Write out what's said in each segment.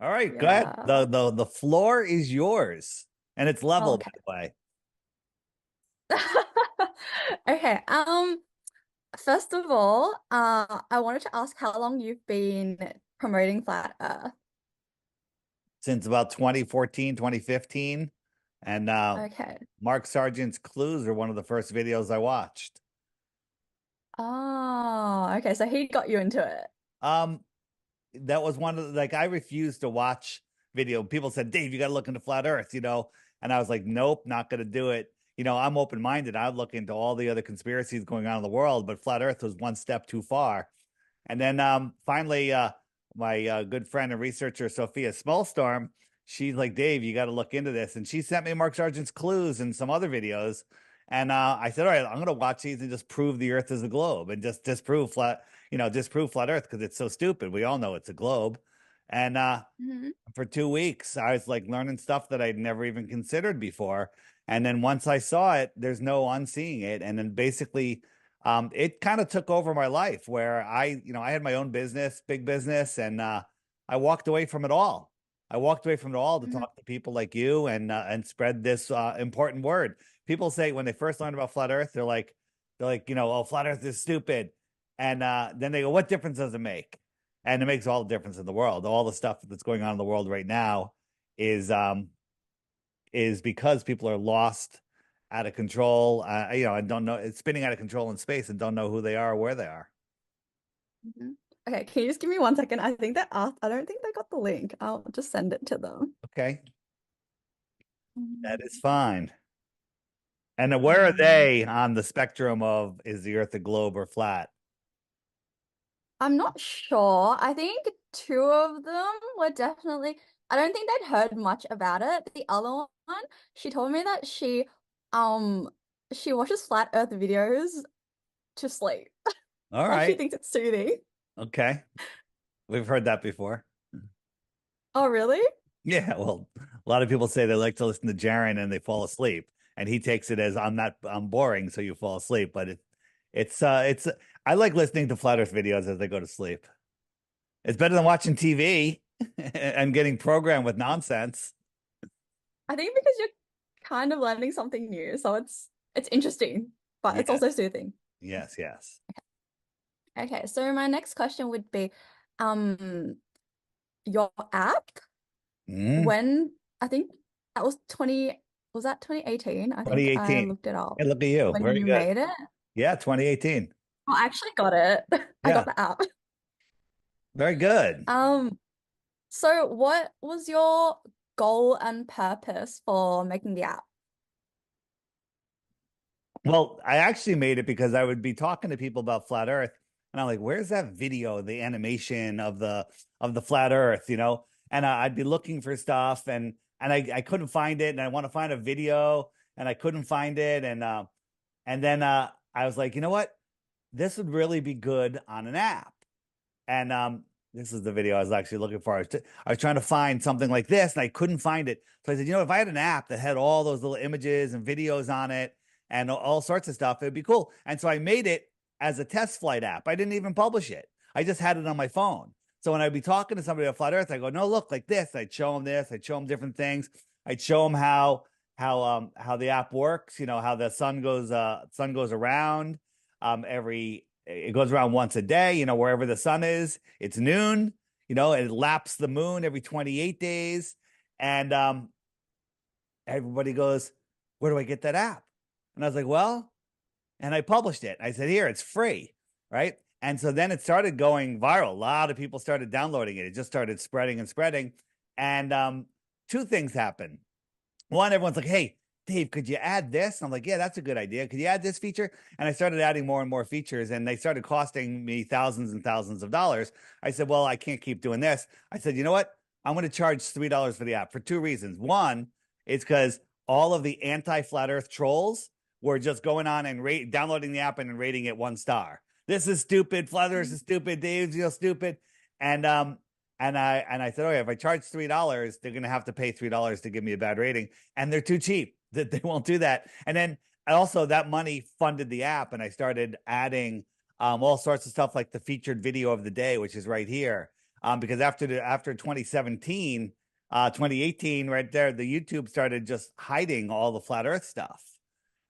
All right, go ahead. Yeah. The floor is yours, and it's level, by Okay. the way. Okay. First of all, I wanted to ask how long you've been promoting Flat Earth. Since about 2014, 2015, and Okay. Mark Sargent's clues are one of the first videos I watched. Oh, okay. So he got you into it. Um, that was one of like I refused to watch video. People said, Dave, you got to look into flat Earth, and I was like, nope, not going to do it. I'm open minded. I look into all the other conspiracies going on in the world, but flat Earth was one step too far. And then finally, my good friend and researcher, Sophia Smallstorm, she's like, Dave, you got to look into this. And she sent me Mark Sargent's clues and some other videos. And I said, all right, I'm going to watch these and just prove the Earth is a globe and just disprove flat Earth because it's so stupid. We all know it's a globe. And Hmm. for 2 weeks, I was like learning stuff that I'd never even considered before. And then once I saw it, there's no unseeing it. And then basically, it kind of took over my life where I had my own business, big business, and I walked away from it all. I walked away from it all to Hmm. talk to people like you and spread this important word. People say when they first learn about flat Earth, they're like, oh, flat Earth is stupid, and then they go, what difference does it make? And it makes all the difference in the world. All the stuff that's going on in the world right now is um is because people are lost, out of control, and don't know, it's spinning out of control in space and don't know who they are or where they are. Hmm. Okay, can you just give me 1 second? I think they asked, I don't think they got the link. I'll just send it to them. Okay, that is Mm, fine. And then where are Um, they on the spectrum of is the Earth a globe or flat? I'm not sure. I think two of them were definitely, I don't think they'd heard much about it. The other one, she told me that um she watches flat Earth videos to sleep. All Like she right. thinks it's soothing. Okay. We've heard that before. Oh, really? Yeah, well, a lot of people say they like to listen to Jaren and they fall asleep, and he takes it as I'm boring, so you fall asleep. But it's I like listening to flat Earth videos as they go to sleep. It's better than watching TV and getting programmed with nonsense. I think because you're kind of learning something new, so it's interesting, but it's Yes, also soothing. yes, yes. Okay, so my next question would be, um, your app, Mm, when I think that was 20, was that 2018? I think I 2018. looked it up Hey, look at you. when Very you good. made it. Yeah, 2018. Oh, I actually got it. I Yeah, got the app. very good. Um, so what was your goal and purpose for making the app? Well, I actually made it because I would be talking to people about flat Earth, and I'm like, "Where's that video, the animation of the flat Earth?" And I'd be looking for stuff, and I couldn't find it, and I want to find a video, and I couldn't find it, and then I was like, you know what? This would really be good on an app. And this is the video I was actually looking for. I was trying to find something like this, and I couldn't find it. So I said, if I had an app that had all those little images and videos on it and all sorts of stuff, it'd be cool. And so I made it as a test flight app. I didn't even publish it. I just had it on my phone. So when I'd be talking to somebody about flat Earth, I go, no, look like this. I'd show them this. I'd show them different things. I'd show them how the app works. How the sun goes around every it goes around once a day, wherever the sun is, it's noon, and it laps the moon every 28 days. And everybody goes, where do I get that app? And I was like, well, and I published it. I said, here, it's free. Right. And so then it started going viral. A lot of people started downloading it. It just started spreading and spreading. And two things happened. One, everyone's like, hey, Dave, could you add this? And I'm like, yeah, that's a good idea. Could you add this feature? And I started adding more and more features, and they started costing me thousands and thousands of dollars. I said, well, I can't keep doing this. I said, you know what? I'm going to charge $3 for the app for two reasons. One, it's because all of the anti-flat Earth trolls were just going on and downloading the app and rating it 1 star. This is stupid. Flat Earth is stupid. Dave's stupid. And and I said, okay, if I charge $3, they're going to have to pay $3 to give me a bad rating, and they're too cheap that they won't do that. And then also that money funded the app, and I started adding all sorts of stuff like the featured video of the day, which is right here. because after 2017, 2018, right there, the YouTube started just hiding all the flat Earth stuff.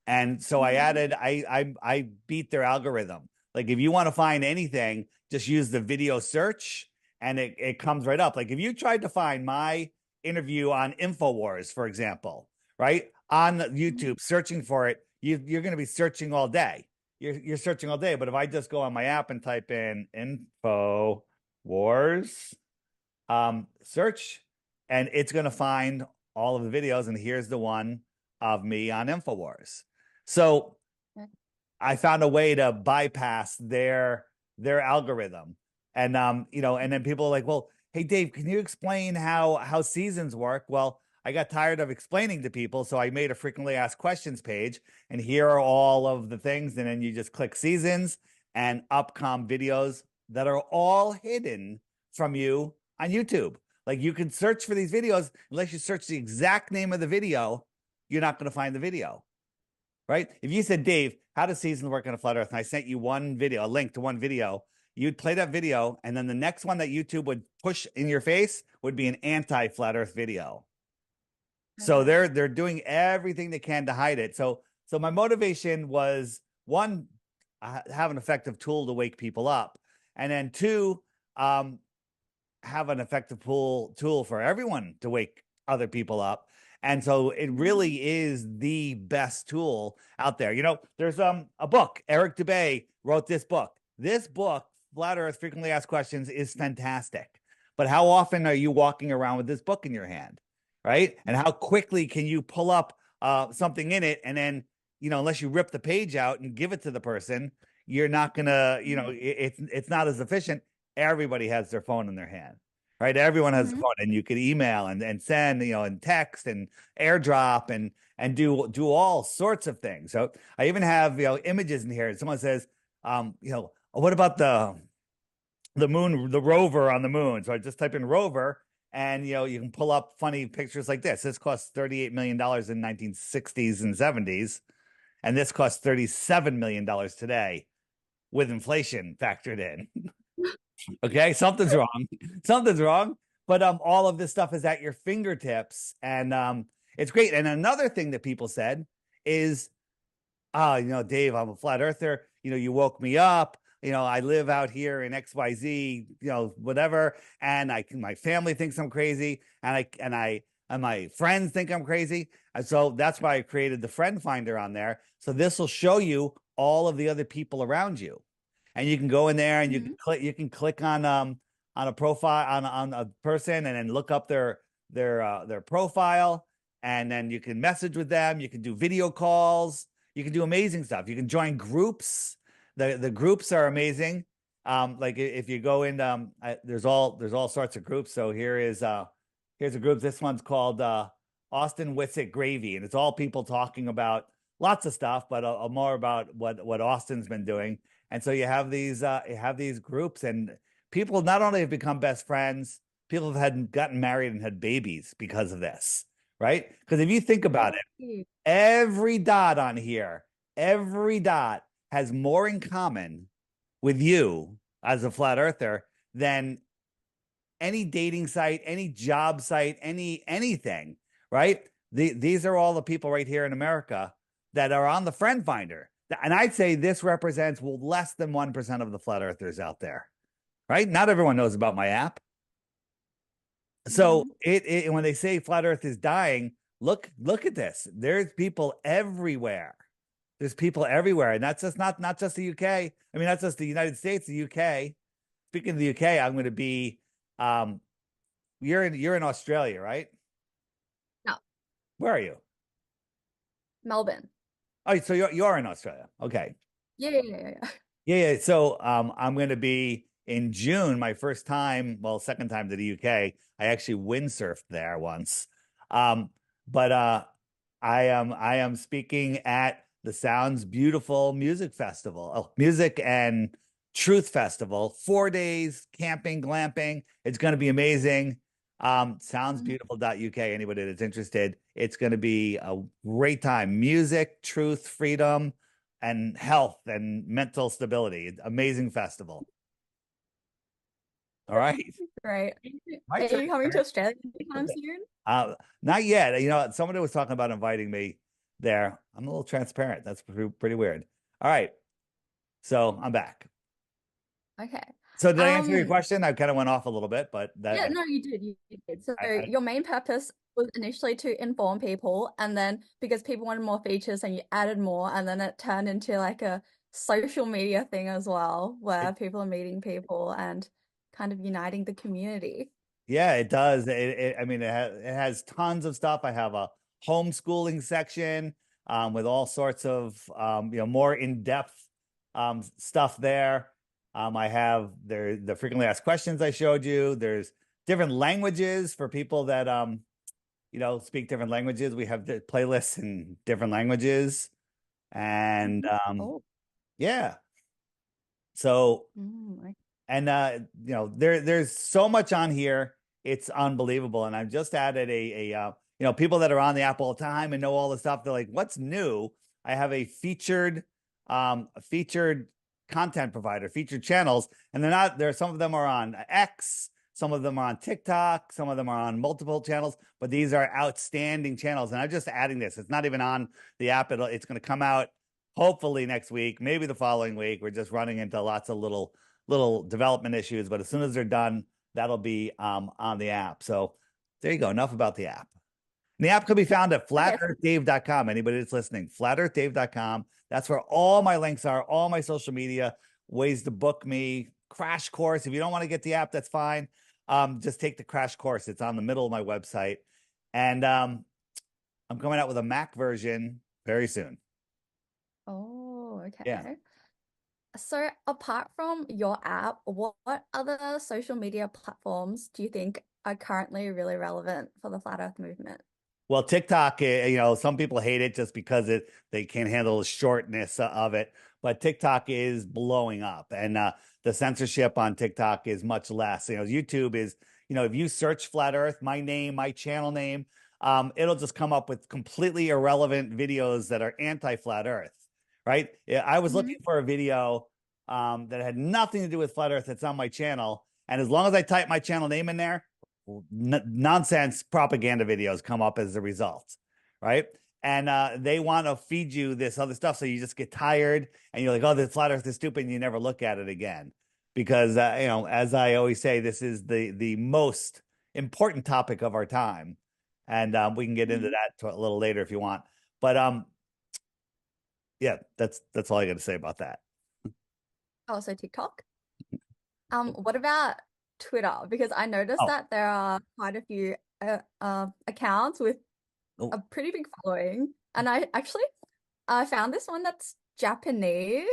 And so I Mm-hmm. added, I beat their algorithm. Like if you want to find anything, just use the video search and it comes right up. Like if you tried to find my interview on InfoWars, for example, right? On YouTube, searching for it, you're going to be searching all day. You're searching all day. But if I just go on my app and type in InfoWars, search, and it's going to find all of the videos. And here's the one of me on InfoWars. So I found a way to bypass their algorithm. And and then people are like, well, hey Dave, can you explain how seasons work? Well, I got tired of explaining to people, so I made a frequently asked questions page, and here are all of the things, and then you just click seasons and upcom videos that are all hidden from you on YouTube. Like you can search for these videos, unless you search the exact name of the video, you're not going to find the video, right? If you said, Dave, how does seasons work on a flat Earth? And I sent you one video, a link to one video, you'd play that video, and then the next one that YouTube would push in your face would be an anti-flat Earth video. So Okay. they're doing everything they can to hide it. So my motivation was one, have an effective tool to wake people up, and then two, have an effective tool for everyone to wake other people up. And so it really is the best tool out there. There's a book. Eric Dubay wrote this book. This book, Flat Earth Frequently Asked Questions, is fantastic. But how often are you walking around with this book in your hand, right? And how quickly can you pull up something in it, and then unless you rip the page out and give it to the person, you're not gonna, it's not as efficient. Everybody has their phone in their hand, right? Everyone has a Mm-hmm. phone, and you could email and send, and text and airdrop and do all sorts of things. So I even have images in here. And someone says, what about the moon, the rover on the moon? So I just type in rover, and you can pull up funny pictures like this. This cost $38 million in 1960s and 70s, and this costs $37 million today with inflation factored in. Okay, something's wrong. Something's wrong. But all of this stuff is at your fingertips, and it's great. And another thing that people said is, Dave, I'm a flat earther. You woke me up. I live out here in XYZ, whatever, and my family thinks I'm crazy, and my friends think I'm crazy. And so that's why I created the friend finder on there. So this will show you all of the other people around you, and you can go in there and Mm-hmm. you can click on a profile on a person, and then look up their profile, and then you can message with them. You can do video calls. You can do amazing stuff. You can join groups. The groups are amazing. Like if you go in, there's all sorts of groups. So here's a group. This one's called Austin Witsit Gravy, and it's all people talking about lots of stuff, but more about what Austin's been doing. And so you have these groups, and people not only have become best friends, people have gotten married and had babies because of this, right? Because if you think about it, Really? every dot on here, every dot has more in common with you as a flat earther than any dating site, any job site, anything, right? These are all the people right here in America that are on the friend finder. And I'd say this represents, well, less than 1% of the flat earthers out there, right? Not everyone knows about my app. So Mm-hmm. when they say flat earth is dying, look at this. There's people everywhere. There's people everywhere. And that's just not just the UK. I mean, that's just the United States, the UK. Speaking of the UK, I'm going to be um you're in Australia, right? No, Where are you? Melbourne. Oh, so you're in Australia. Okay. Yeah, yeah, yeah, yeah. Yeah. So I'm going to be in June, my first time, well, second time to the UK. I actually windsurfed there once. But I am speaking at the Sounds Beautiful Music Festival, Music and Truth Festival, 4 days camping, glamping. It's going to be amazing. Mhm. Soundsbeautiful.uk. Anybody that's interested, it's going to be a great time. Music, truth, freedom, and health and mental stability. Amazing festival. All right. Great. My Are you coming to transparent. Australia anytime soon? Not yet. You know, somebody was talking about inviting me there. I'm a little transparent. That's pretty weird. All right. So I'm back. Okay. So did I answer your Um, question? I kind of went off a little bit, but yeah, no, you did. You did. So I your main purpose was initially to inform people, and then because people wanted more features and you added more, and then it turned into like a social media thing as well, where people are meeting people and kind of uniting the community. yeah, it does. I mean, it has tons of stuff. I have a homeschooling section with all sorts of more in-depth stuff there. I have the frequently asked questions I showed you. There's different languages for people that speak different languages. We have the playlists in different languages, and Oh, yeah. So okay. and there's so much on here. It's unbelievable. And I've just added people that are on the app all the time and know all the stuff. They're like, what's new? I have a featured content provider, featured channels, and they're not there. Some of them are on X, some of them are on TikTok, some of them are on multiple channels, but these are outstanding channels. And I'm just adding this. It's not even on the app. It's going to come out hopefully next week, maybe the following week. We're just running into lots of little development issues, but as soon as they're done, that'll be on the app. So there you go. Enough about the app. And the app can be found at Okay. flatearthdave.com. Anybody that's listening, flatearthdave.com. That's where all my links are, all my social media, ways to book me, crash course. If you don't want to get the app, that's fine. Just take the crash course. It's on the middle of my website. And I'm coming out with a Mac version very soon. Oh, Yeah. okay. So apart from your app, what other social media platforms do you think are currently really relevant for the Flat Earth movement? Well, TikTok, some people hate it just because they can't handle the shortness of it. But TikTok is blowing up, and the censorship on TikTok is much less. YouTube is, if you search Flat Earth, my name, my channel name, it'll just come up with completely irrelevant videos that are anti-Flat Earth, right? Yeah, I was looking Hmm. for a video that had nothing to do with Flat Earth that's on my channel, and as long as I type my channel name in there, nonsense propaganda videos come up as a result, right? And they want to feed you this other stuff, so you just get tired, and you're like, "Oh, the flat Earth is stupid," and you never look at it again, because as I always say, this is the most important topic of our time, and we can get into Hmm. that a little later if you want. But yeah, that's all I got to say about that. Oh, so TikTok. What about Twitter? Because I noticed Oh, that there are quite a few accounts with oh, a pretty big following, and I found this one that's Japanese.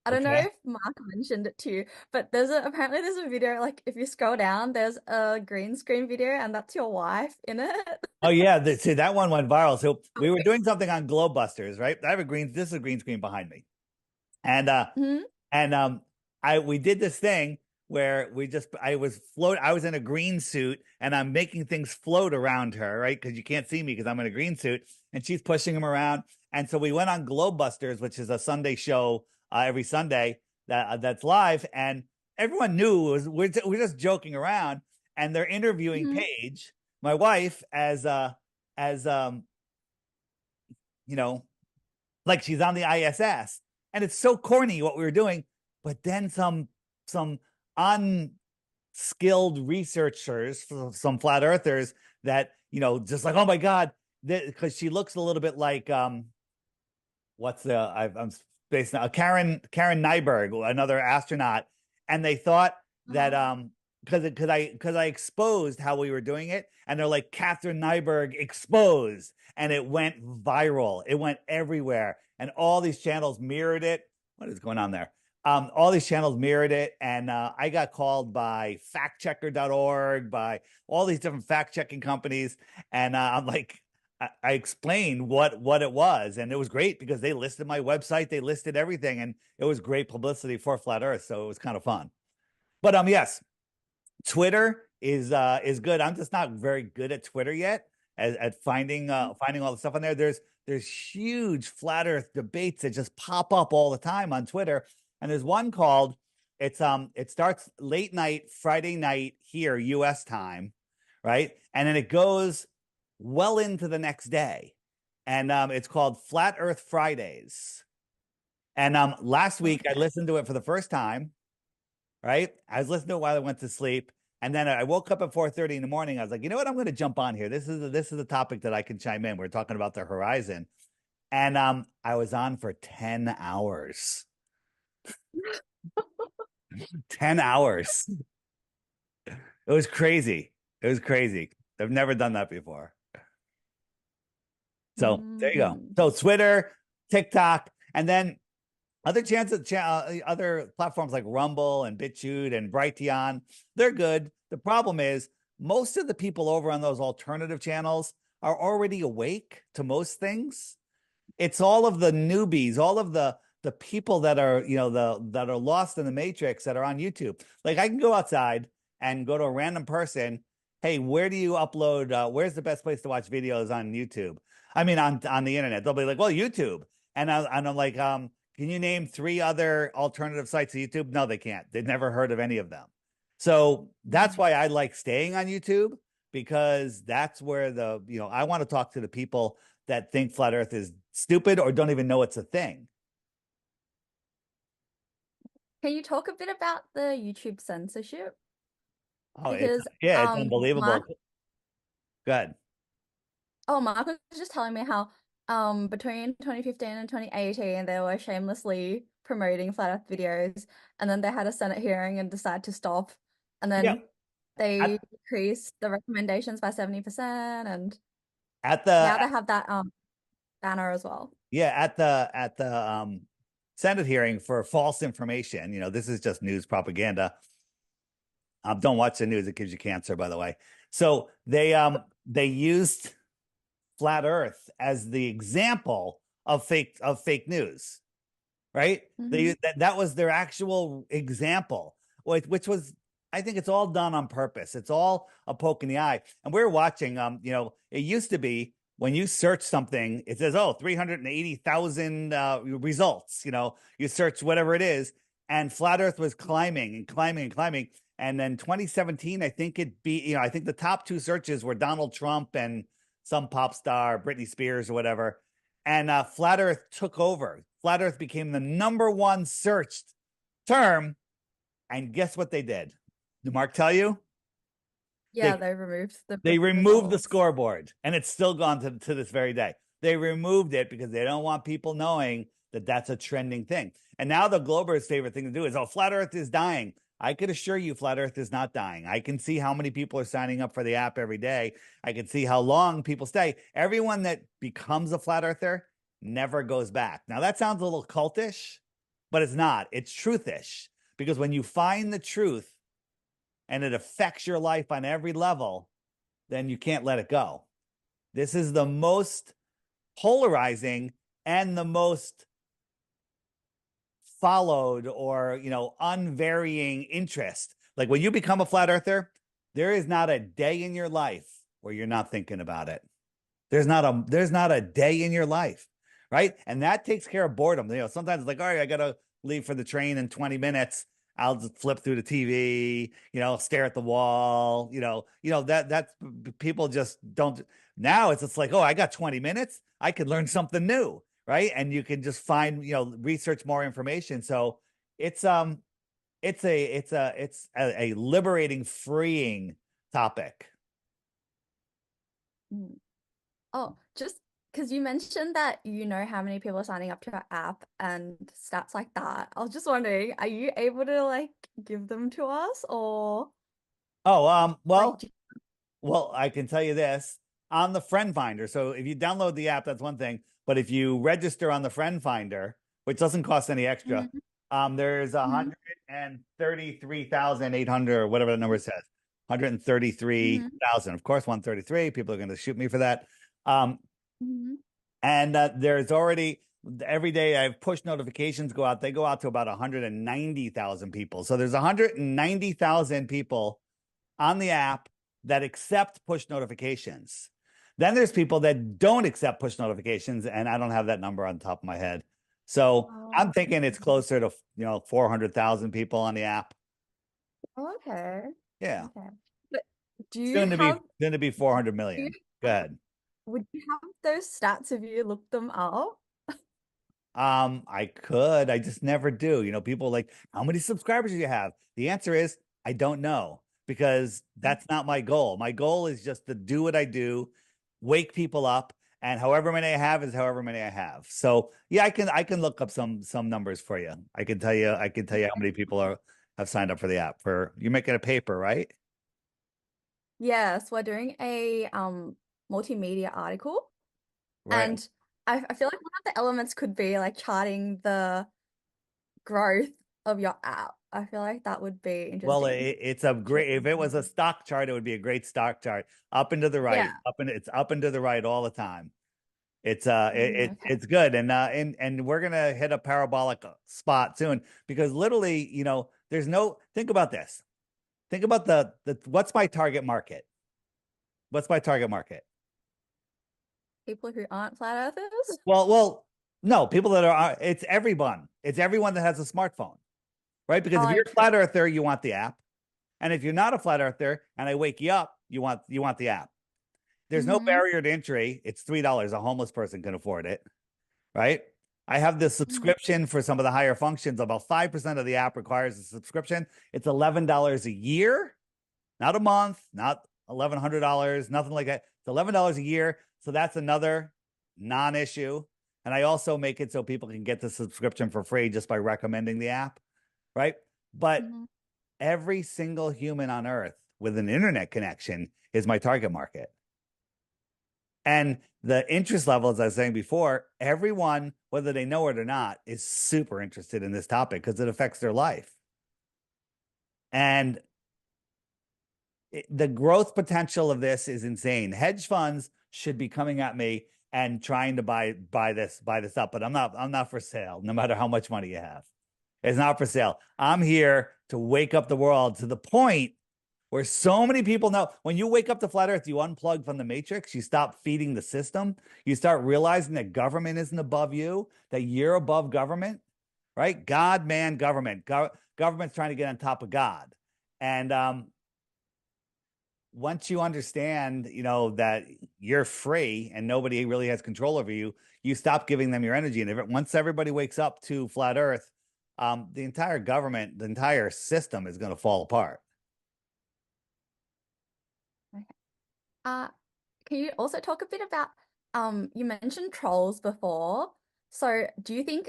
I don't know okay. if Mark mentioned it to you, but apparently there's a video, like if you scroll down, there's a green screen video and that's your wife in it. Oh yeah, see that one went viral. So we were doing something on Globebusters, right? This is a green screen behind me. And Mhm. and we did this thing where I was in a green suit and I'm making things float around her, right? Because you can't see me because I'm in a green suit, and she's pushing them around. And so we went on Globebusters, which is a Sunday show every Sunday that's live, and everyone knew we're just joking around, and they're interviewing Mhm. Paige, my wife, as you know, like she's on the ISS, and it's so corny what we were doing. But then some unskilled researchers, some flat earthers, that just like, oh my god, because she looks a little bit like what's the I'm spacing now, Karen Nyberg, another astronaut, and they thought that Oh. because I exposed how we were doing it, and they're like, Catherine Nyberg exposed, and it went viral. It went everywhere, and all these channels mirrored it. What is going on there? All these channels mirrored it, and I got called by factchecker.org, by all these different fact checking companies, and I'm like, I explained what it was, and it was great because they listed my website, they listed everything, and it was great publicity for Flat Earth, so it was kind of fun. But yes, Twitter is good. I'm just not very good at Twitter yet, at finding all the stuff on there. There's huge Flat Earth debates that just pop up all the time on Twitter, and there's one called it starts late night Friday night here US time, right? And then it goes well into the next day. And it's called Flat Earth Fridays. And last week I listened to it for the first time, right? I was listening to it while I went to sleep. And then I woke up at 4:30 in the morning. I was like, you know what? I'm going to jump on here. This is a topic that I can chime in. We're talking about the horizon. And I was on for 10 hours. 10 hours. It was crazy. It was crazy. I've never done that before. So there you go. Mm. So Twitter, TikTok, and then other platforms like Rumble and BitChute and Brighteon, they're good. The problem is most of the people over on those alternative channels are already awake to most things. It's all of the newbies, all of the people that are, that are lost in the matrix that are on YouTube. Like I can go outside and go to a random person. Hey, where do you upload? Where's the best place to watch videos on YouTube? I mean, on the internet. They'll be like, well, YouTube. And I'm like, can you name 3 other alternative sites to YouTube? No, they can't. They've never heard of any of them. So that's why I like staying on YouTube, because that's where I want to talk to the people that think flat Earth is stupid or don't even know it's a thing. Can you talk a bit about the YouTube censorship? Oh, Because it's unbelievable. Good. Mark was just telling me how between 2015 and 2018 they were shamelessly promoting flat Earth videos, and then they had a Senate hearing and decided to stop, and Yeah. then they At, decreased the recommendations by 70%, and at now the they have that banner as well. yeah, at the Senate hearing for false information, this is just news propaganda. Don't watch the news; it gives you cancer, by the way. So they used flat Earth as the example of fake news, right? Mm-hmm. That was their actual example, which was, I think it's all done on purpose. It's all a poke in the eye. And we're watching. It used to be when you search something, it says, oh, 380,000 results. You search whatever it is, and flat Earth was climbing and climbing and climbing. And then 2017, I think I think the top 2 searches were Donald Trump and some pop star, Britney Spears or whatever. And flat Earth took over. Flat Earth became the #1 searched term. And guess what they did? Did Mark tell you? Yeah, They they removed they the removed the results. scoreboard, and it's still gone to this very day. They removed it because they don't want people knowing that that's a trending thing. And now the Glober's favorite thing to do is, oh, flat Earth is dying. I could assure you, flat Earth is not dying. I can see how many people are signing up for the app every day. I can see how long people stay. Everyone that becomes a flat earther never goes back. Now, that sounds a little cultish, but it's not. It's truthish, because when you find the truth and it affects your life on every level, then you can't let it go. This is the most polarizing and the most followed or, unvarying interest. Like when you become a flat earther, there is not a day in your life where you're not thinking about it. There's not a day in your life, right? And that takes care of boredom. Sometimes it's like, all right, I gotta leave for the train in 20 minutes. I'll just flip through the TV, stare at the wall, that's people just don't. Now it's just like, oh, I got 20 minutes. I could learn something new, right? And you can just find, research more information. So it's a liberating, freeing topic. Mm. Oh, just because you mentioned that you know how many people are signing up to your app and stats like that. I was just wondering, are you able to like give them to us or Oh, like well, I can tell you this on the Friend Finder. So if you download the app, that's one thing. But if you register on the Friend Finder, which doesn't cost any extra, Mhm, there's mhm, 133,800 or whatever the number says. mhm, 133,000. Of course, 133. People are going to shoot me for that. Um, mhm. and there's already every day I have push notifications go out. They go out to about 190,000 people. So there's 190,000 people on the app that accept push notifications. Then there's people that don't accept push notifications, and I don't have that number on top of my head. So I'm Oh, thinking it's closer to, 400,000 people on the app. okay. Yeah. Okay. But do you Soon to be have, soon to be 400 do you million. Go ahead. would you have those stats if you looked them up? I could. I just never do. People like, how many subscribers do you have? The answer is I don't know because that's not my goal. My goal is just to do what I do, wake people up, and however many I have is however many I have. So yeah, I can look up some numbers for you. I can tell you how many people have signed up for the app. For you're making a paper, right? Yes, we're doing a multimedia article, Right. and I feel like one of the elements could be like charting the growth of your app. I feel like that would be Well, interesting. it's a great, if it was a stock chart, it would be a great stock chart. Up and to the Yeah. right, it's up and to the right all the time. It's Okay. it's good, and we're gonna hit a parabolic spot soon because literally, there's no, think about this. Think about the what's my target market? What's my target market? People who aren't flat earthers? Well, no, people that are, it's everyone. It's everyone that has a smartphone, right? Because if Oh, you're a true. flat earther, you want the app. And if you're not a flat earther and I wake you up, you want the app. There's no Mm-hmm. barrier to entry. It's $3. A homeless person can afford it, right? I have this subscription for some of the higher functions. About 5% of the app requires a subscription. It's $11 a year, not a month, not $1,100, nothing like that. It's $11 a year. So that's another non-issue. And I also make it so people can get the subscription for free just by recommending the app, right? But Mm-hmm. every single human on earth with an internet connection is my target market. And the interest level, as I was saying before, everyone, whether they know it or not, is super interested in this topic because it affects their life. And the growth potential of this is insane. Hedge funds should be coming at me and trying to buy this up, but I'm not for sale, no matter how much money you have. It's not for sale. I'm here to wake up the world to the point where so many people know when you wake up to flat earth, you unplug from the matrix, you stop feeding the system, you start realizing that government isn't above you, that you're above government, right? God, man, government. Government's trying to get on top of God. And once you understand, that you're free and nobody really has control over you, you stop giving them your energy. And once everybody wakes up to flat earth, the entire government, the entire system is going to fall apart. Okay. Uh, can you also talk a bit about you mentioned trolls before. So do you think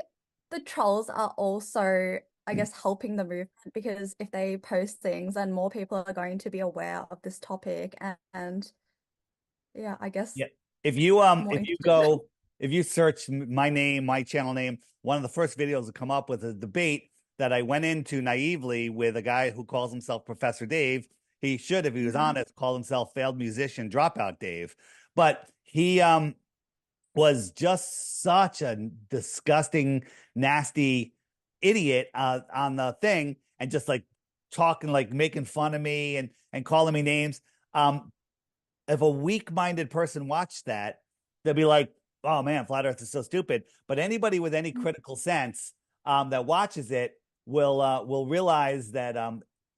the trolls are also, I guess, helping the movement? Because if they post things, then more people are going to be aware of this topic and yeah, I guess Yeah. If you more if you interested. go if you search my name, my channel name, one of the first videos to come up with a debate that I went into naively with a guy who calls himself Professor Dave. He should, if he was Mhm. honest, call himself failed musician dropout Dave. But he was just such a disgusting, nasty idiot on the thing and just like talking, like making fun of me and calling me names. If a weak-minded person watched that, they'll be like, "Oh man, flat Earth is so stupid." But anybody with any critical sense that watches it will realize that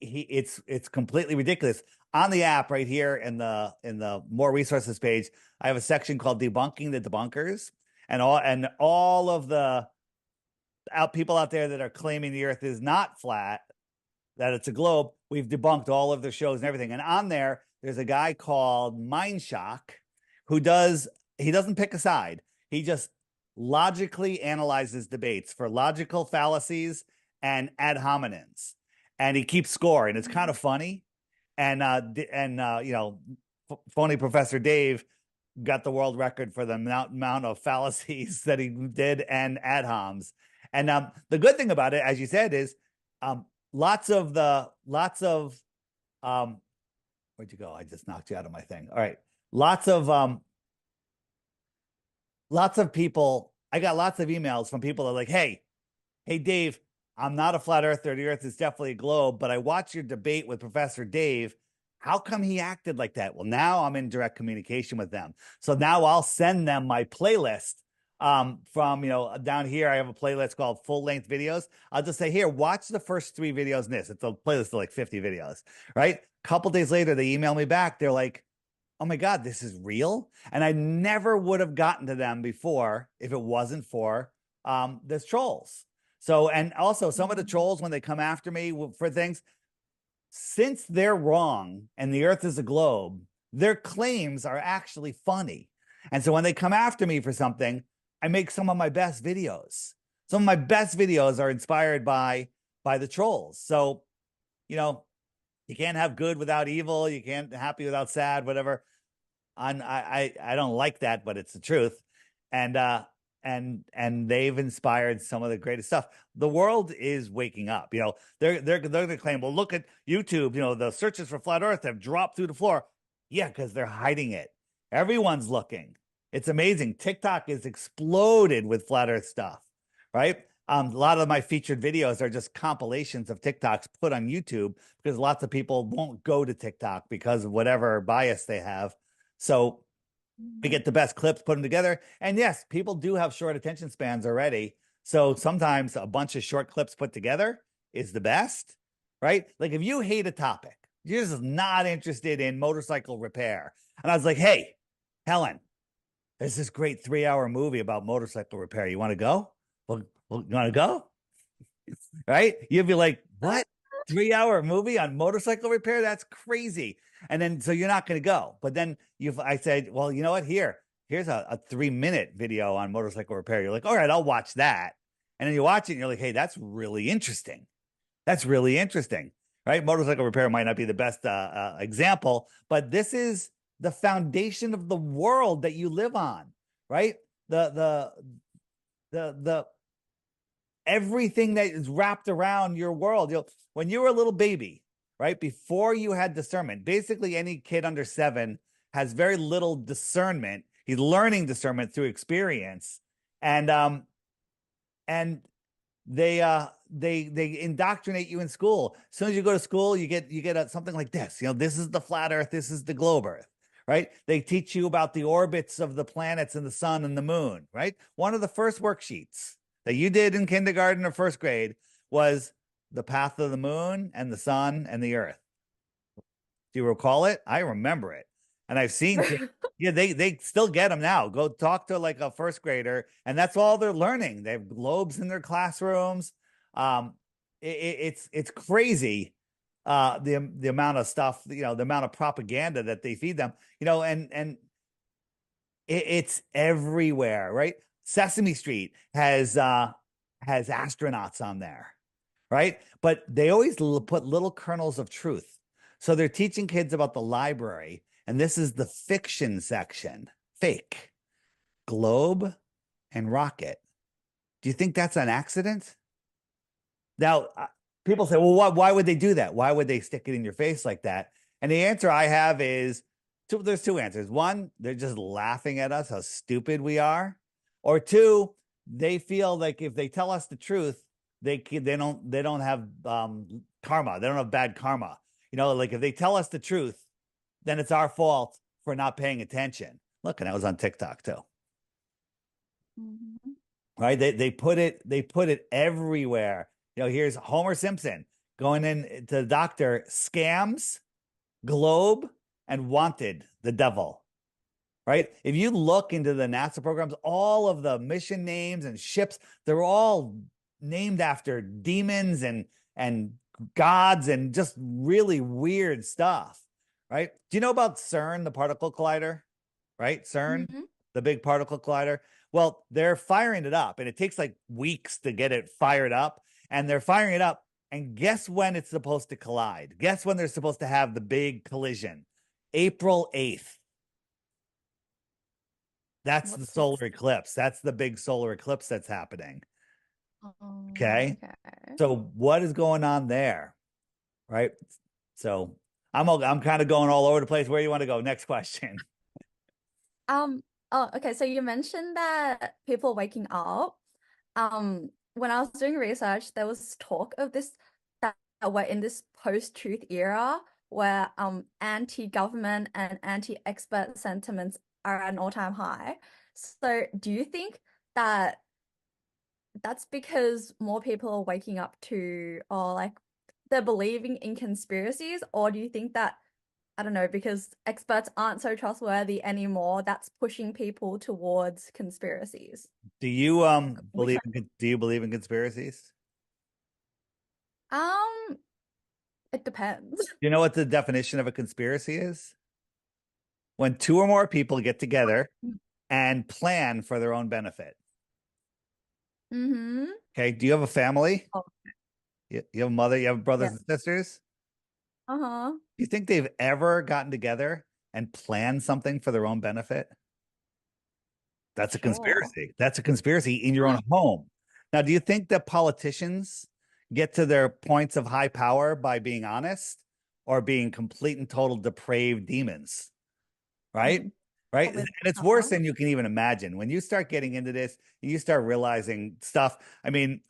it's completely ridiculous. On the app right here in the more resources page, I have a section called debunking the debunkers, and all of the people out there that are claiming the Earth is not flat, that it's a globe. We've debunked all of their shows and everything. And on there's a guy called Mindshock who he doesn't pick a side. He just logically analyzes debates for logical fallacies and ad hominems. And he keeps score, and it's kind of funny. And phony Professor Dave got the world record for the amount of fallacies that he did and ad homs. And the good thing about it, as you said, is um, lots of um where'd you go? I just knocked you out of my thing. All right. Lots of people. I got lots of emails from people that are like, hey Dave, I'm not a flat earther. The earth is definitely a globe, but I watched your debate with Professor Dave. How come he acted like that? Well, now I'm in direct communication with them. So now I'll send them my playlist from down here. I have a playlist called full length videos. I'll just say, here, watch the first 3 videos in this. It's a playlist of like 50 videos, right? Couple days later, they email me back. They're like, oh my God, this is real. And I never would have gotten to them before if it wasn't for this trolls. So, and also some of the Mm. trolls, when they come after me for things, since they're wrong and the earth is a globe, their claims are actually funny. And so when they come after me for something, I make some of my best videos. Some of my best videos are inspired by the trolls. So, you know, you can't have good without evil, you can't happy without sad, whatever. I don't like that, but it's the truth. And and they've inspired some of the greatest stuff. The world is waking up. They're gonna claim, well, look at YouTube. The searches for flat Earth have dropped through the floor. Yeah, because they're hiding it. Everyone's looking. It's amazing. TikTok is exploded with flat Earth stuff, right? A lot of my featured videos are just compilations of TikToks put on YouTube because lots of people won't go to TikTok because of whatever bias they have. So we get the best clips, put them together. And yes, people do have short attention spans already. So sometimes a bunch of short clips put together is the best, right? Like if you hate a topic, you're just not interested in motorcycle repair. And I was like, hey, Helen, there's this great 3-hour movie about motorcycle repair. You want to go? Well, you want to go? Right? You'd be like, what? 3-hour movie on motorcycle repair? That's crazy. And then so you're not going to go. But then I said, well, you know what? Here's a 3-minute video on motorcycle repair. You're like, all right, I'll watch that. And then you watch it and you're like, hey, that's really interesting. That's really interesting. Right? Motorcycle repair might not be the best example, but this is the foundation of the world that you live on, right? The everything that is wrapped around your world. When you were a little baby, right? Before you had discernment, basically any kid under 7 has very little discernment. He's learning discernment through experience. And they indoctrinate you in school. As soon as you go to school, you get something like this. This is the flat Earth, this is the globe Earth, right? They teach you about the orbits of the planets and the sun and the moon, right? One of the first worksheets that you did in kindergarten or first grade was the path of the moon and the sun and the earth. Do you recall it? I remember it. And I've seen kids, yeah, they still get them now. Go talk to like a first grader, and that's all they're learning. They have globes in their classrooms. It's crazy the amount of stuff, the amount of propaganda that they feed them, and it's everywhere, right? Sesame Street has astronauts on there, right? But they always put little kernels of truth. So they're teaching kids about the library, and this is the fiction section. Fake, globe, and rocket. Do you think that's an accident? Now, people say, well, why would they do that? Why would they stick it in your face like that? And the answer I have is there's 2 answers. One, they're just laughing at us, how stupid we are. Or two, they feel like if they tell us the truth, they don't have karma. They don't have bad karma. Like if they tell us the truth, then it's our fault for not paying attention. Look, and that was on TikTok too. Mhm. Right? They put it everywhere. Here's Homer Simpson going in to the doctor, scams, globe, and wanted, the devil. Right? If you look into the NASA programs, all of the mission names and ships, they're all named after demons and gods and just really weird stuff. Right? Do you know about CERN, the particle collider? Right? CERN, Mhm. the big particle collider. Well, they're firing it up, and it takes like weeks to get it fired up. And they're firing it up. And guess when it's supposed to collide? Guess when they're supposed to have the big collision? April 8th. That's the What's solar next? eclipse. That's the big solar eclipse that's happening. Okay. Okay. So what is going on there? Right. So I'm kind of going all over the place. Where you want to go? Next question. Okay, so you mentioned that people waking up. When I was doing research, there was talk of this that we're in this post-truth era where anti-government and anti-expert sentiments are at an all-time high. So do you think that that's because more people are waking up to, or like they're believing in conspiracies? Or do you think that, I don't know, because experts aren't so trustworthy anymore, that's pushing people towards conspiracies? Do you Which do you believe in conspiracies? um it depends. Do you know what the definition of a conspiracy is? When two or more people get together and plan for their own benefit. Mm-hmm. Okay. Do you have a family? Oh, You have a mother, you have brothers yeah. and sisters? Uh-huh. Do you think they've ever gotten together and planned something for their own benefit? That's a Sure. conspiracy. That's a conspiracy in your own home. Now, do you think that politicians get to their points of high power by being honest or being complete and total depraved demons? Right? Mm, Right? probably And the it's worse latter. than you can even imagine. When you start getting into this, you start realizing stuff. I mean,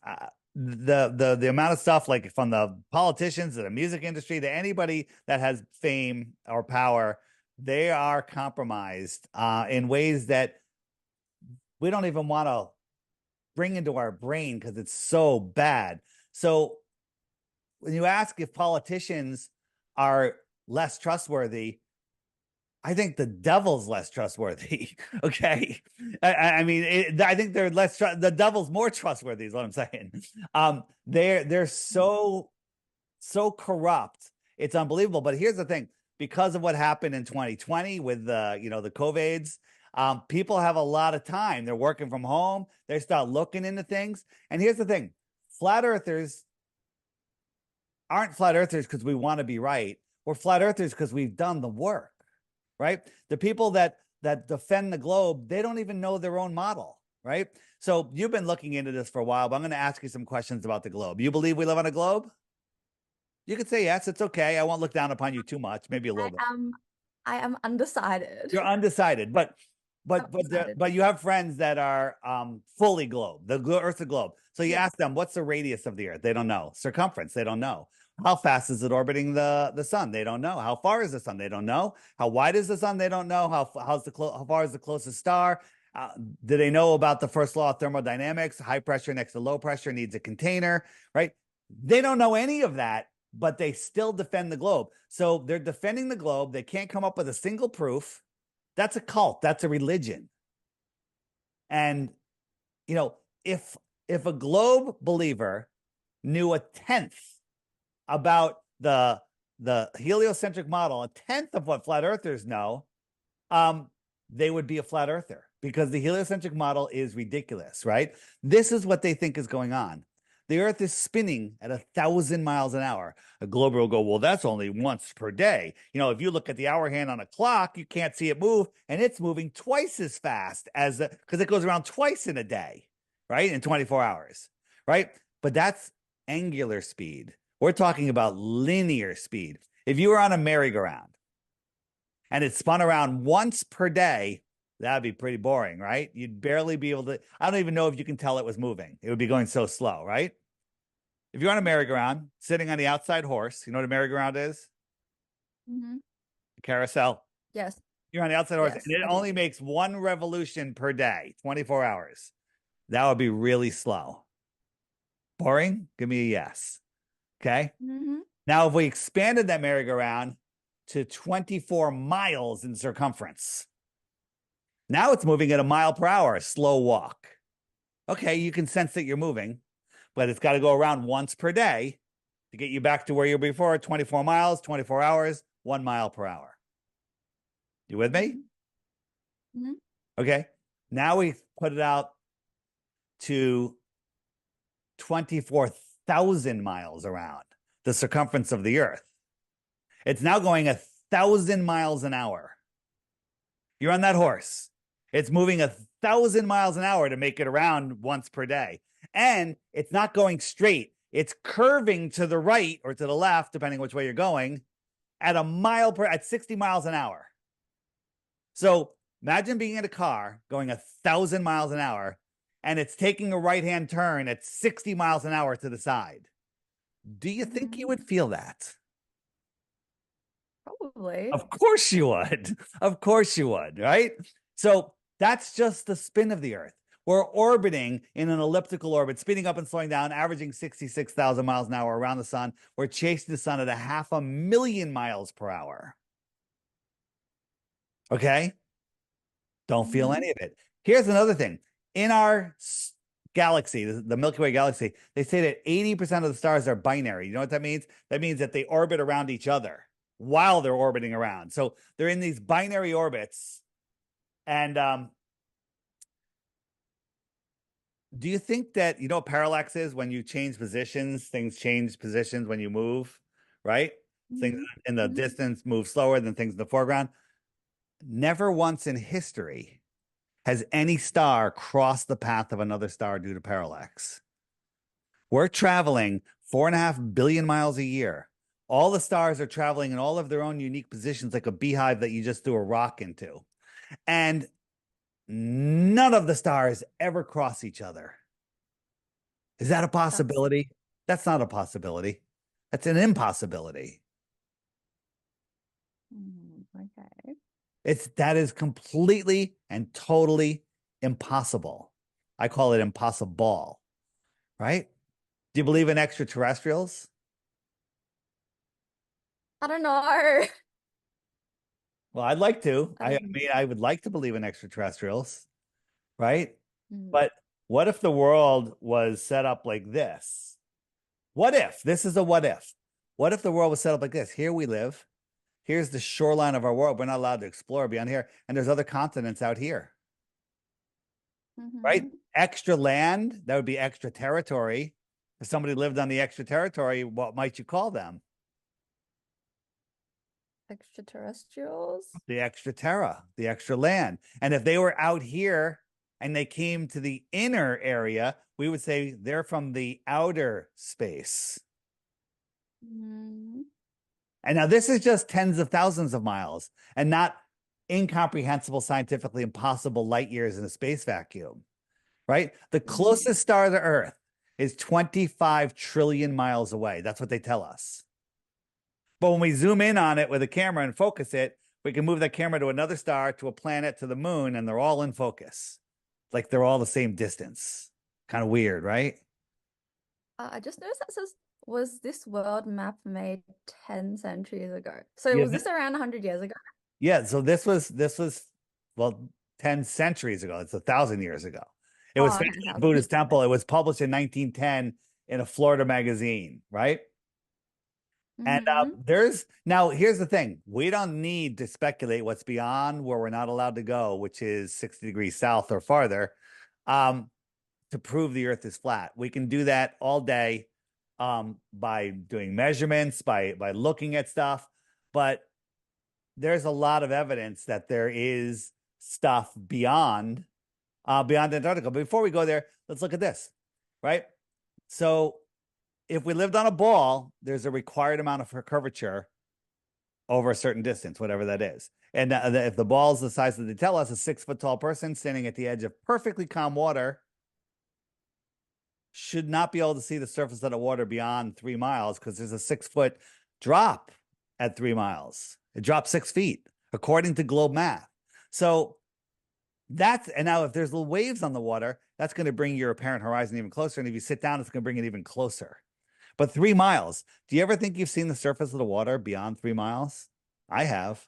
the amount of stuff like from the politicians to the music industry to anybody that has fame or power, they are compromised in ways that we don't even want to bring into our brain because it's so bad. So when you ask if politicians are less trustworthy, I think the devil's less trustworthy. Okay. I mean, I think they're the devil's more trustworthy is what I'm saying. They're so corrupt. It's unbelievable. But here's the thing, because of what happened in 2020 with the COVIDs, people have a lot of time. They're working from home. They start looking into things. And here's the thing, flat earthers aren't flat earthers because we want to be right. We're flat earthers because we've done the work, right? The people that defend the globe, they don't even know their own model, right? So you've been looking into this for a while, but I'm going to ask you some questions about the globe. You believe we live on a globe? You could say yes, it's okay. I won't look down upon you too much, maybe a little I bit. am I am undecided. You're undecided, but I'm undecided. but you have friends that are fully globe, the Earth's a globe. So you Yeah. ask them, what's the radius of the Earth? They don't know. Circumference, they don't know. How fast is it orbiting the sun? They don't know. How far is the sun? They don't know. How wide is the sun? They don't know. How far is the closest star? Do they know about the first law of thermodynamics? High pressure next to low pressure needs a container, right? They don't know any of that, but they still defend the globe. So they're defending the globe. They can't come up with a single proof. That's a cult. That's a religion. And you know, if a globe believer knew a tenth about the heliocentric model, a tenth of what flat earthers know, they would be a flat earther because the heliocentric model is ridiculous, right? This is what they think is going on. The earth is spinning at 1,000 miles an hour. A glober will go, well, that's only once per day. You know, if you look at the hour hand on a clock, you can't see it move, and it's moving twice as fast as because it goes around twice in a day, right? In 24 hours, right? But that's angular speed. We're talking about linear speed. If you were on a merry-go-round and it spun around once per day, that'd be pretty boring, right? You'd barely be able to. I don't even know if you can tell it was moving. It would be going so slow, right? If you're on a merry-go-round, sitting on the outside horse, you know what a merry-go-round is? Hmm. A carousel. Yes. You're on the outside horse, and Yes, it I do. only makes one revolution per day, 24 hours. That would be really slow. Boring? Give me a yes. Okay. Hmm. Now, if we expanded that merry-go-round to 24 miles in circumference, now it's moving at a mile per hour, a slow walk. Okay, you can sense that you're moving, but it's got to go around once per day to get you back to where you were before, 24 miles, 24 hours, 1 mile per hour. You with me? Hmm. Okay. Now we put it out to 24,000 miles around the circumference of the earth. It's now going 1,000 miles an hour. You're on that horse. It's moving 1,000 miles an hour to make it around once per day. And it's not going straight. It's curving to the right or to the left, depending which way you're going, at 60 miles an hour. So imagine being in a car going 1,000 miles an hour and it's taking a right-hand turn at 60 miles an hour to the side. Do you think you Hmm. would feel that? Probably. Of course you would. Of course you would, right? So that's just the spin of the earth. We're orbiting in an elliptical orbit, speeding up and slowing down, averaging 66,000 miles an hour around the sun. We're chasing the sun at 500,000 miles per hour. Okay? Don't feel Mm-hmm. any of it. Here's another thing. In our galaxy, the Milky Way galaxy, they say that 80% of the stars are binary. You know what that means? That means that they orbit around each other while they're orbiting around. So they're in these binary orbits. And do you think that, you know what parallax is? When you change positions, things change positions when you move, right? Things in the Mm-hmm. distance move slower than things in the foreground. Never once in history has any star crossed the path of another star due to parallax. We're traveling 4.5 billion miles a year. All the stars are traveling in all of their own unique positions, like a beehive that you just threw a rock into. And none of the stars ever cross each other. Is that a That's possibility? That's not a possibility. That's an impossibility. okay. That is completely and totally impossible. I call it impossible, right? Do you believe in extraterrestrials? I don't know. Well, I'd like to. I I don't. mean, I would like to believe in extraterrestrials, right? Mm. But what if the world was set up like this? What if? This is a what if. What if the world was set up like this? Here we live. Here's the shoreline of our world. We're not allowed to explore beyond here. And there's other continents out here, right? Mm-hmm. Extra land, that would be extra territory. If somebody lived on the extra territory, what might you call them? Extraterrestrials. The extra terra, the extra land. And if they were out here and they came to the inner area, we would say they're from the outer space. Mm. And now this is just tens of thousands of miles and not incomprehensible, scientifically impossible light years in a space vacuum, right? The Mm. closest star to Earth is 25 trillion miles away. That's what they tell us. But when we zoom in on it with a camera and focus it, we can move that camera to another star, to a planet, to the moon, and they're all in focus. Like they're all the same distance. Kind of weird, right? I just noticed that says, was this world map made 10 centuries ago? So Yeah. was this around 100 years ago? Yeah. So this was well 10 centuries ago. It's 1,000 years ago. It was Oh, found in a 10,000. Buddhist temple. It was published in 1910 in a Florida magazine, right? And Mm-hmm. there's now here's the thing. We don't need to speculate what's beyond where we're not allowed to go, which is 60 degrees south or farther, um, to prove the earth is flat. We can do that all day, by doing measurements, by looking at stuff. But there's a lot of evidence that there is stuff beyond Antarctica. But before we go there, let's look at this, right? So if we lived on a ball, there's a required amount of curvature over a certain distance, whatever that is. And if the ball is the size that they tell us, a 6 foot tall person standing at the edge of perfectly calm water should not be able to see the surface of the water beyond 3 miles, because there's a 6 foot drop at 3 miles. It drops 6 feet, according to globe math. So and now if there's little waves on the water, that's going to bring your apparent horizon even closer. And if you sit down, it's going to bring it even closer. But 3 miles, do you ever think you've seen the surface of the water beyond 3 miles? I have.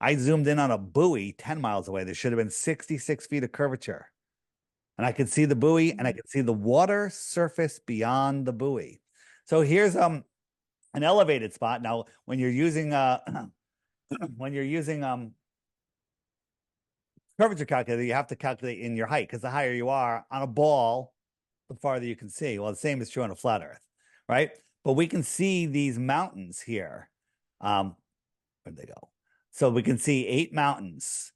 I zoomed in on a buoy 10 miles away. There should have been 66 feet of curvature. And I could see the buoy and I could see the water surface beyond the buoy. So here's an elevated spot. Now, when you're using when you're using curvature calculator, you have to calculate in your height, because the higher you are on a ball, the farther you can see. Well, the same is true on a flat Earth, right? But we can see these mountains here. Where'd they go? So we can see 8 mountains.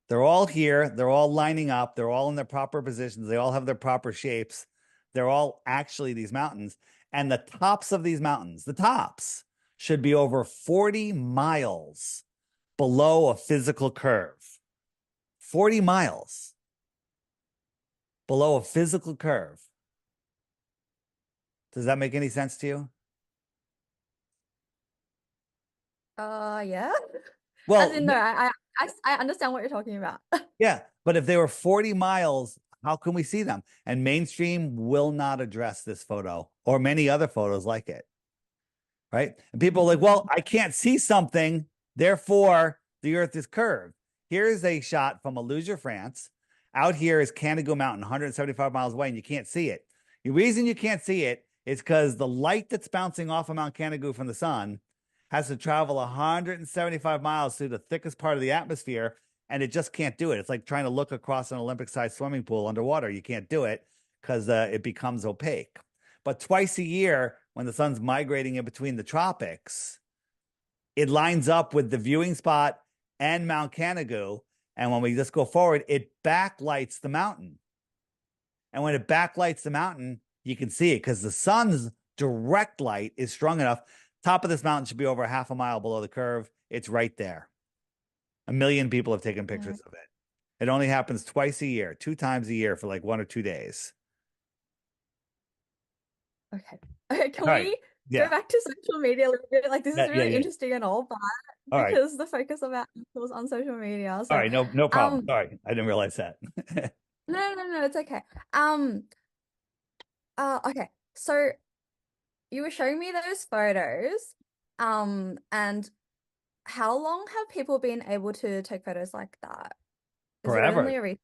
They're all here. They're all lining up. They're all in their proper positions. They all have their proper shapes. They're all actually these mountains. And the tops of these mountains, the tops, should be over 40 miles below a physical curve. 40 miles below a physical curve. Does that make any sense to you? Yeah. As Well, in, no, I understand what you're talking about. yeah, but if they were 40 miles How can we see them? And mainstream will not address this photo or many other photos like it, right? And people are like, well, Mhm. I can't see something, therefore the Earth is curved. Here's a shot from Aluja, France. Out here is Canigou Mountain, 175 miles away, and you can't see it. The reason you can't see it is because the light that's bouncing off of Mount Canigou from the sun has to travel 175 miles through the thickest part of the atmosphere, and it just can't do it. It's like trying to look across an Olympic-sized swimming pool underwater. You can't do it because it becomes opaque. But twice a year, when the sun's migrating in between the tropics, it lines up with the viewing spot and Mount Canigou. And when we just go forward, it backlights the mountain. And when it backlights the mountain, you can see it because the sun's direct light is strong enough. Top of this mountain should be over half a mile below the curve. It's right there. 1 million people have taken Mm, pictures of it. It only happens twice a year, 2 times a year for like 1 or 2 days. okay. Okay, can All right. we go Yeah. back to social media a little bit? Like this Yeah. is Yeah. really Yeah. interesting and all, but All right. because the focus of our was on social media. All So right. No, no problem. um Sorry. I didn't realize that. no, it's okay. Um okay. So you were showing me those photos. And how long have people been able to take photos like that? Is it only Forever. a recent?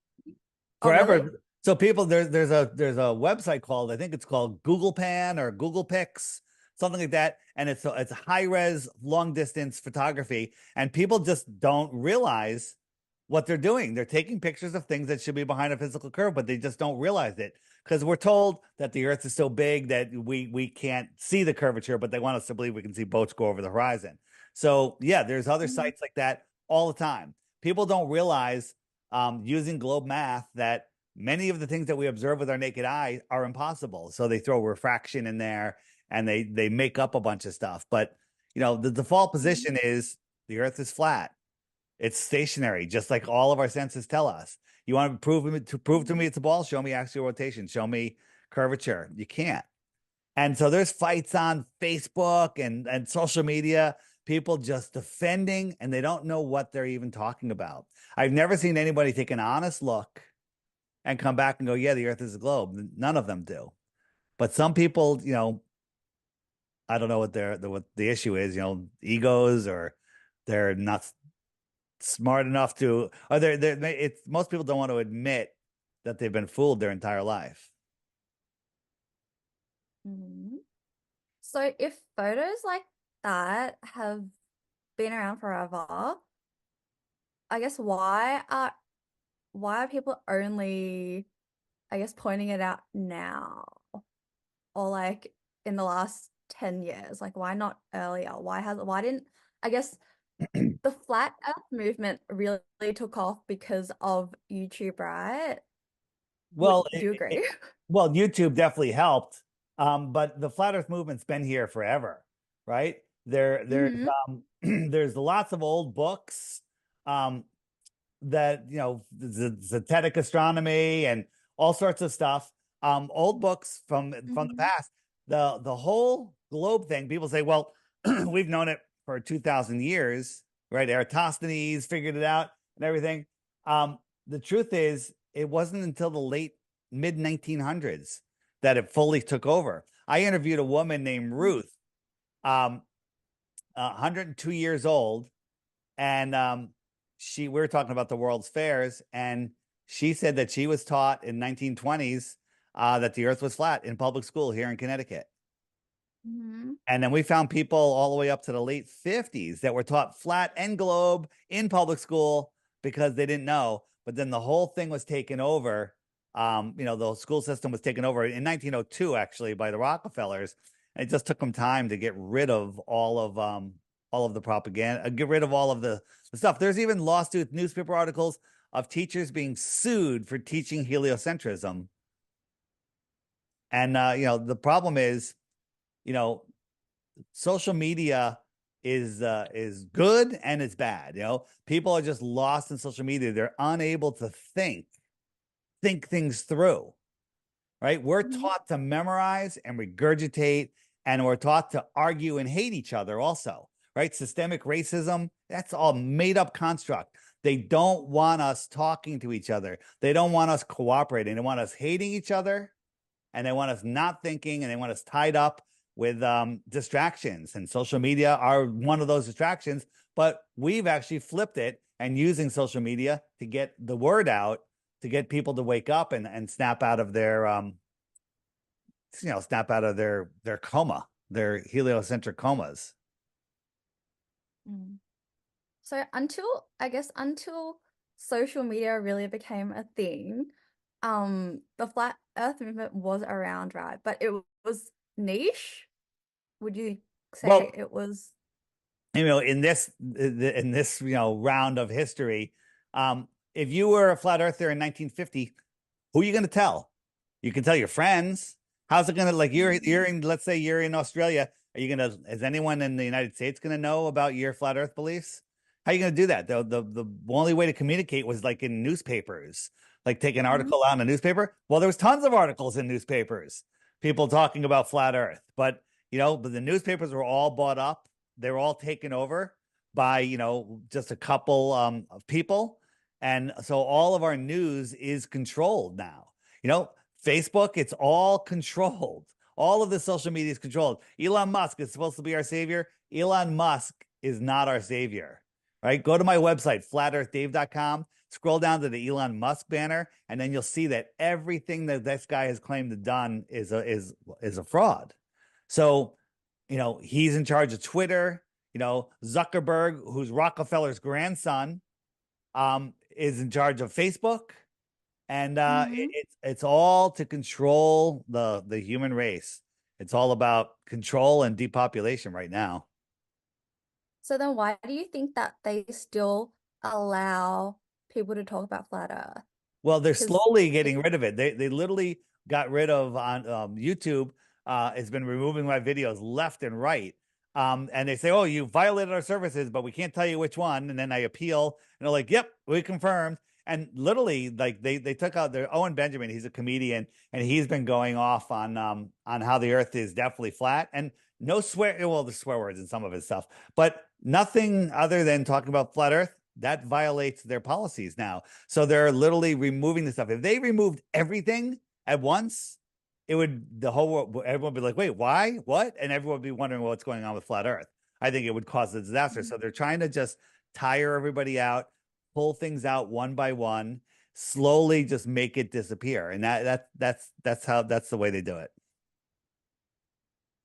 Oh, really? Forever. So people there's a website called, I think it's called Google Pan or Google Pics, something like that, and it's high res long distance photography, and people just don't realize what they're doing. They're taking pictures of things that should be behind a physical curve, but they just don't realize it because we're told that the Earth is so big that we can't see the curvature, but they want us to believe we can see boats go over the horizon. So yeah, there's other Mhm. sites like that all the time. People don't realize using globe math that many of the things that we observe with our naked eye are impossible. So they throw refraction in there and they make up a bunch of stuff. But the default Mhm. position is the Earth is flat. It's stationary, just like all of our senses tell us. You want to prove to me it's a ball? Show me axial rotation. Show me curvature. You can't. And so there's fights on Facebook and social media, people just defending, and they don't know what they're even talking about. I've never seen anybody take an honest look and come back and go, yeah, the Earth is a globe. None of them do. But some people, I don't know what the issue is, egos, or they're not smart enough to, or it's most people don't want to admit that they've been fooled their entire life. Mhm. So if photos like that have been around forever, I guess why are people only, I guess, pointing it out now or like in the last 10 years? Like why not earlier? Why didn't I guess the flat earth movement really took off because of YouTube, right? Well, Do you agree? well, YouTube definitely helped, but the flat Earth movement's been here forever, right? There's Hmm. there's lots of old books, um, that Zetetic astronomy and all sorts of stuff. Old books from the Hmm. past. The whole globe thing. People say, well, we've known it for 2,000 years, right? Eratosthenes figured it out and everything. The truth is, it wasn't until the late mid 1900s that it fully took over. I interviewed a woman named Ruth, um, 102 years old, and we were talking about the World's Fairs, and she said that she was taught in 1920s that the Earth was flat in public school here in Connecticut. Hmm. And then we found people all the way up to the late 50s that were taught flat and globe in public school because they didn't know. But then the whole thing was taken over. The school system was taken over in 1902, actually, by the Rockefellers. And it just took them time to get rid of all of the propaganda, get rid of all of the stuff. There's even lawsuit newspaper articles of teachers being sued for teaching heliocentrism. And the problem is, you know, social media is good and it's bad. People are just lost in social media. They're unable to think things through, right? We're Hmm. taught to memorize and regurgitate, and we're taught to argue and hate each other also, right? Systemic racism, that's all made up construct. They don't want us talking to each other. They don't want us cooperating. They want us hating each other, and they want us not thinking, and they want us tied up with distractions. And social media are one of those distractions, but we've actually flipped it and using social media to get the word out, to get people to wake up and snap out of their snap out of their coma, their heliocentric comas. Mm. So until social media really became a thing, the flat Earth movement was around, right? But it was niche. Would you say Well, it was? in this round of history, if you were a flat earther in 1950, who are you going to tell? You can tell your friends. How's it going to, like, you're in, let's say you're in Australia. Are you going to, is anyone in the United States going to know about your flat earth beliefs? How are you going to do that? The only way to communicate was like in newspapers, like take an Mhm. article out in a newspaper. Well, there was tons of articles in newspapers, people talking about flat earth, but the newspapers were all bought up. They were all taken over by, just a couple of people. And so all of our news is controlled now. You know, Facebook, it's all controlled. All of the social media is controlled. Elon Musk is supposed to be our savior. Elon Musk is not our savior, right? Go to my website, flatearthdave.com, scroll down to the Elon Musk banner, and then you'll see that everything that this guy has claimed to done is a fraud. So, he's in charge of Twitter. Zuckerberg, who's Rockefeller's grandson, is in charge of Facebook, and Mhm. it's all to control the human race. It's all about control and depopulation right now. So then why do you think that they still allow people to talk about flat Earth? Well, they're Because slowly getting rid of it. They literally got rid of on YouTube. Has been removing my videos left and right. And they say, "Oh, you violated our services, but we can't tell you which one." And then I appeal, and they're like, "Yep, we confirmed." And literally, like they took out their Owen Benjamin. He's a comedian, and he's been going off on how the Earth is definitely flat, and no swear. Well, the swear words in some of his stuff, but nothing other than talking about flat Earth. That violates their policies now. So they're literally removing the stuff. If they removed everything at once, it would the whole world, everyone would be like, wait, why? What? And everyone would be wondering what's going on with flat Earth. I think it would cause a disaster. So they're trying to just tire everybody out, pull things out one by one, slowly just make it disappear. And that's the way they do it.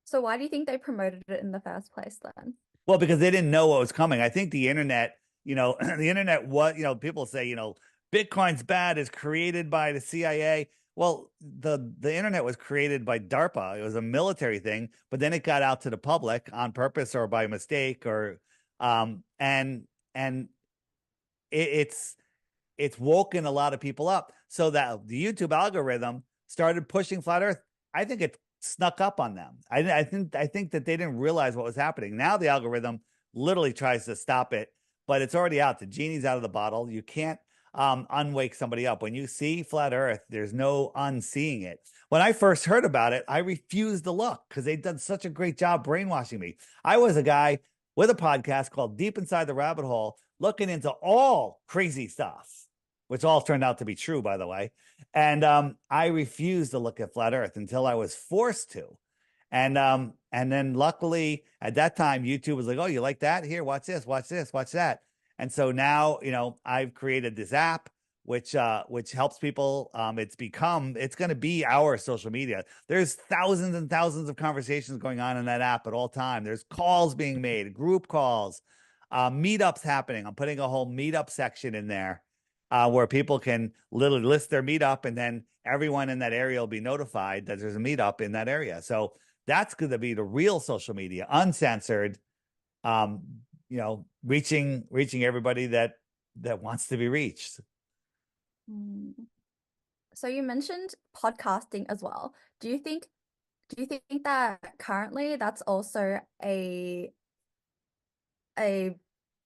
so why do you think they promoted it in the first place then? Well, because they didn't know what was coming. I think the internet, the internet, people say, Bitcoin's bad is created by the CIA. Well, the internet was created by DARPA. It was a military thing, but then it got out to the public on purpose or by mistake or and it's woken a lot of people up so that the YouTube algorithm started pushing flat Earth. I think it snuck up on them. I think that they didn't realize what was happening. Now the algorithm literally tries to stop it, but it's already out. The genie's out of the bottle. You can't unwake somebody up. When you see flat Earth, there's no unseeing it. When I first heard about it, I refused to look because they'd done such a great job brainwashing me. I was a guy with a podcast called Deep Inside the Rabbit Hole, looking into all crazy stuff, which all turned out to be true, by the way. And I refused to look at flat Earth until I was forced to. And then luckily at that time, YouTube was like, "Oh, you like that? Here, watch this, watch this, watch that." And so now, I've created this app which helps people. It's going to be our social media. There's thousands and thousands of conversations going on in that app at all time. There's calls being made, group calls, meetups happening. I'm putting a whole meetup section in there where people can literally list their meetup, and then everyone in that area will be notified that there's a meetup in that area. So that's going to be the real social media, uncensored, um, reaching everybody that wants to be reached. Mm. So you mentioned podcasting as well. Do you think that currently that's also a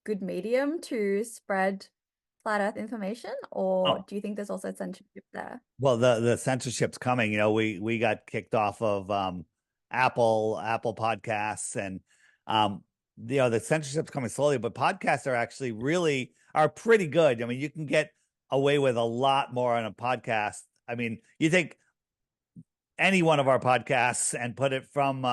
good medium to spread flat Earth information, or Oh, do you think there's also censorship there? well, the censorship's coming. We got kicked off of Apple Podcasts, and the censorship's coming slowly, but podcasts are actually really are pretty good. I mean, you can get away with a lot more on a podcast. I mean, you take any one of our podcasts and put it from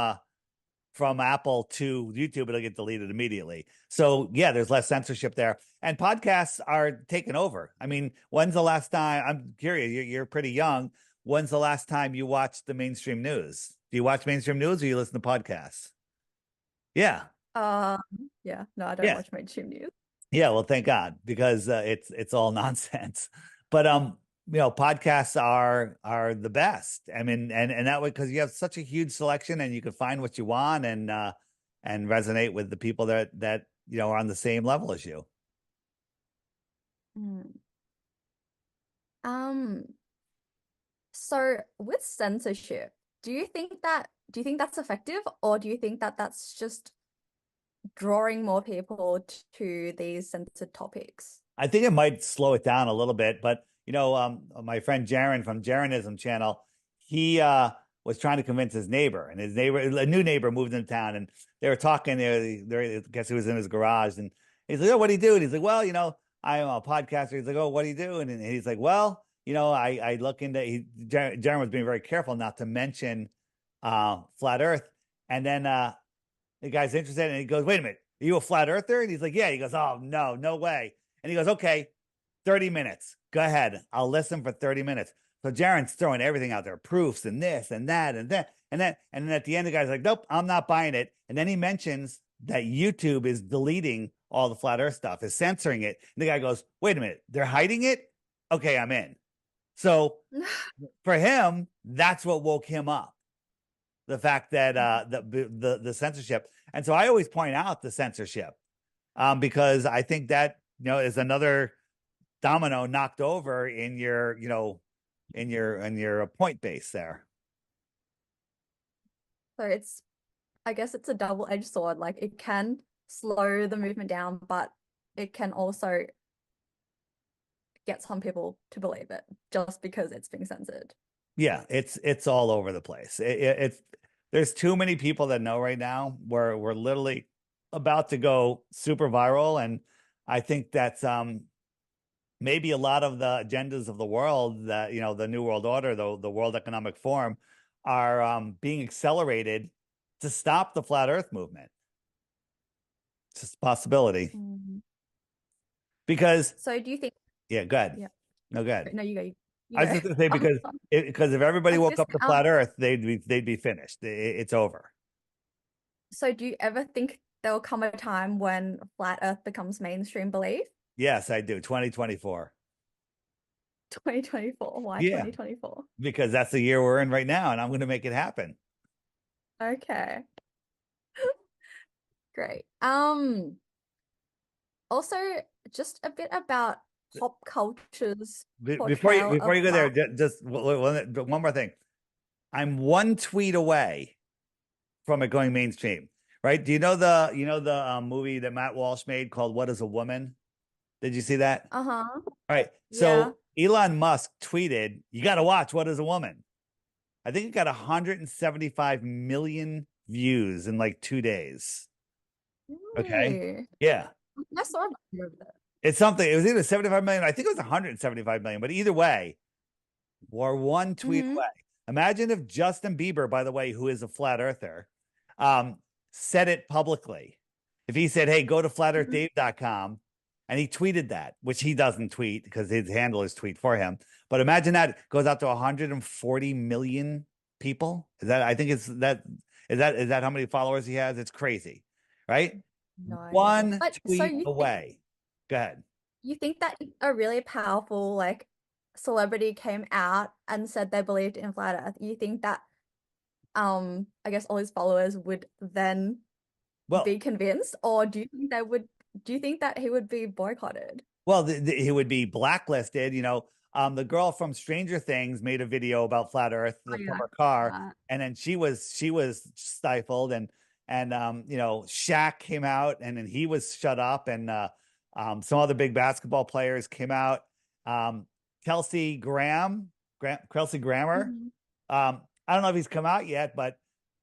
Apple to YouTube, it'll get deleted immediately. So yeah, there's less censorship there, and podcasts are taking over. I mean, when's the last time? I'm curious. You're pretty young. When's the last time you watched the mainstream news? Do you watch mainstream news or you listen to podcasts? Yeah, Um, yeah, no, I don't yeah, watch mainstream news. yeah. Well, thank God because it's all nonsense. But podcasts are the best. I mean, and that way because you have such a huge selection and you can find what you want and resonate with the people that are on the same level as you. Mm. Um, so with censorship, do you think that's effective, or do you think that that's just drawing more people to these censored topics? I think it might slow it down a little bit, but my friend Jaron from Jaronism channel, he was trying to convince his neighbor, and his neighbor, a new neighbor, moved into town, and they were talking. I guess he was in his garage, and he's like, "Oh, what do you do?" And he's like, "Well, I'm a podcaster." He's like, "Oh, what do you do?" And he's like, "Well, I look into." Jaron was being very careful not to mention flat Earth, and then the guy's interested, and he goes, "Wait a minute, are you a flat earther?" And he's like, "Yeah." He goes, "Oh no, no way." And he goes, "Okay, 30 minutes. Go ahead. I'll listen for 30 minutes." So Jaren's throwing everything out there, proofs and this and that and that and that. And then at the end, the guy's like, "Nope, I'm not buying it." And then he mentions that YouTube is deleting all the flat earth stuff, is censoring it. And the guy goes, "Wait a minute, they're hiding it? Okay, I'm in." So for him, that's what woke him up, the fact that the censorship. And so I always point out the censorship because I think that is another domino knocked over in your in your point base there. So I guess it's a double-edged sword. Like it can slow the movement down, but it can also get some people to believe it just because it's being censored. Yeah, it's all over the place. It's there's too many people that know right now. We're literally about to go super viral, and I think that's maybe a lot of the agendas of the world, that the New World Order, the World Economic Forum, are being accelerated to stop the flat Earth movement. It's just a possibility Mhm. because So do you think, yeah, good. yeah, No, good. no, you go, you I was go. just gonna say Um, because if everybody I was woke just, up to flat Earth, they'd be finished. It's over. so do you ever think there'll come a time when flat Earth becomes mainstream belief? Yes, I do. 2024. 2024. Why Yeah, 2024? because that's the year we're in right now, and I'm going to make it happen. Okay, great. Also just a bit about pop culture's Before you portrayal before of you go there, flat. just one more thing. I'm one tweet away from it going mainstream. Right? Do you know the movie that Matt Walsh made called "What Is a Woman"? Did you see that? Uh-huh. All right. Yeah. So Elon Musk tweeted, "You got to watch What Is a Woman." I think it got 175 million views in like 2 days. Okay. Really? Yeah. I saw a video of that. It's something. It was either 75 million. I think it was 175 million, but either way, we're one tweet Mm-hmm. away. Imagine if Justin Bieber, by the way, who is a flat earther, um, said it publicly. If he said, "Hey, go to flatearthdave.com," and he tweeted that, which he doesn't tweet because his handlers tweet for him. But imagine that goes out to 140 million people. I think is that how many followers he has? It's crazy, right? No idea. One But so tweet away. Go ahead. you think that if a really powerful like celebrity came out and said they believed in flat Earth, you think that I guess all his followers would then Well, be convinced, or do you think that he would be boycotted? Well, he would be blacklisted. The girl from Stranger Things made a video about flat Earth Oh from yeah. her car, Uh, and then she was stifled, and Shaq came out, and then he was shut up, and some other big basketball players came out. Um, Kelsey Grammer. mhm. I don't know if he's come out yet, but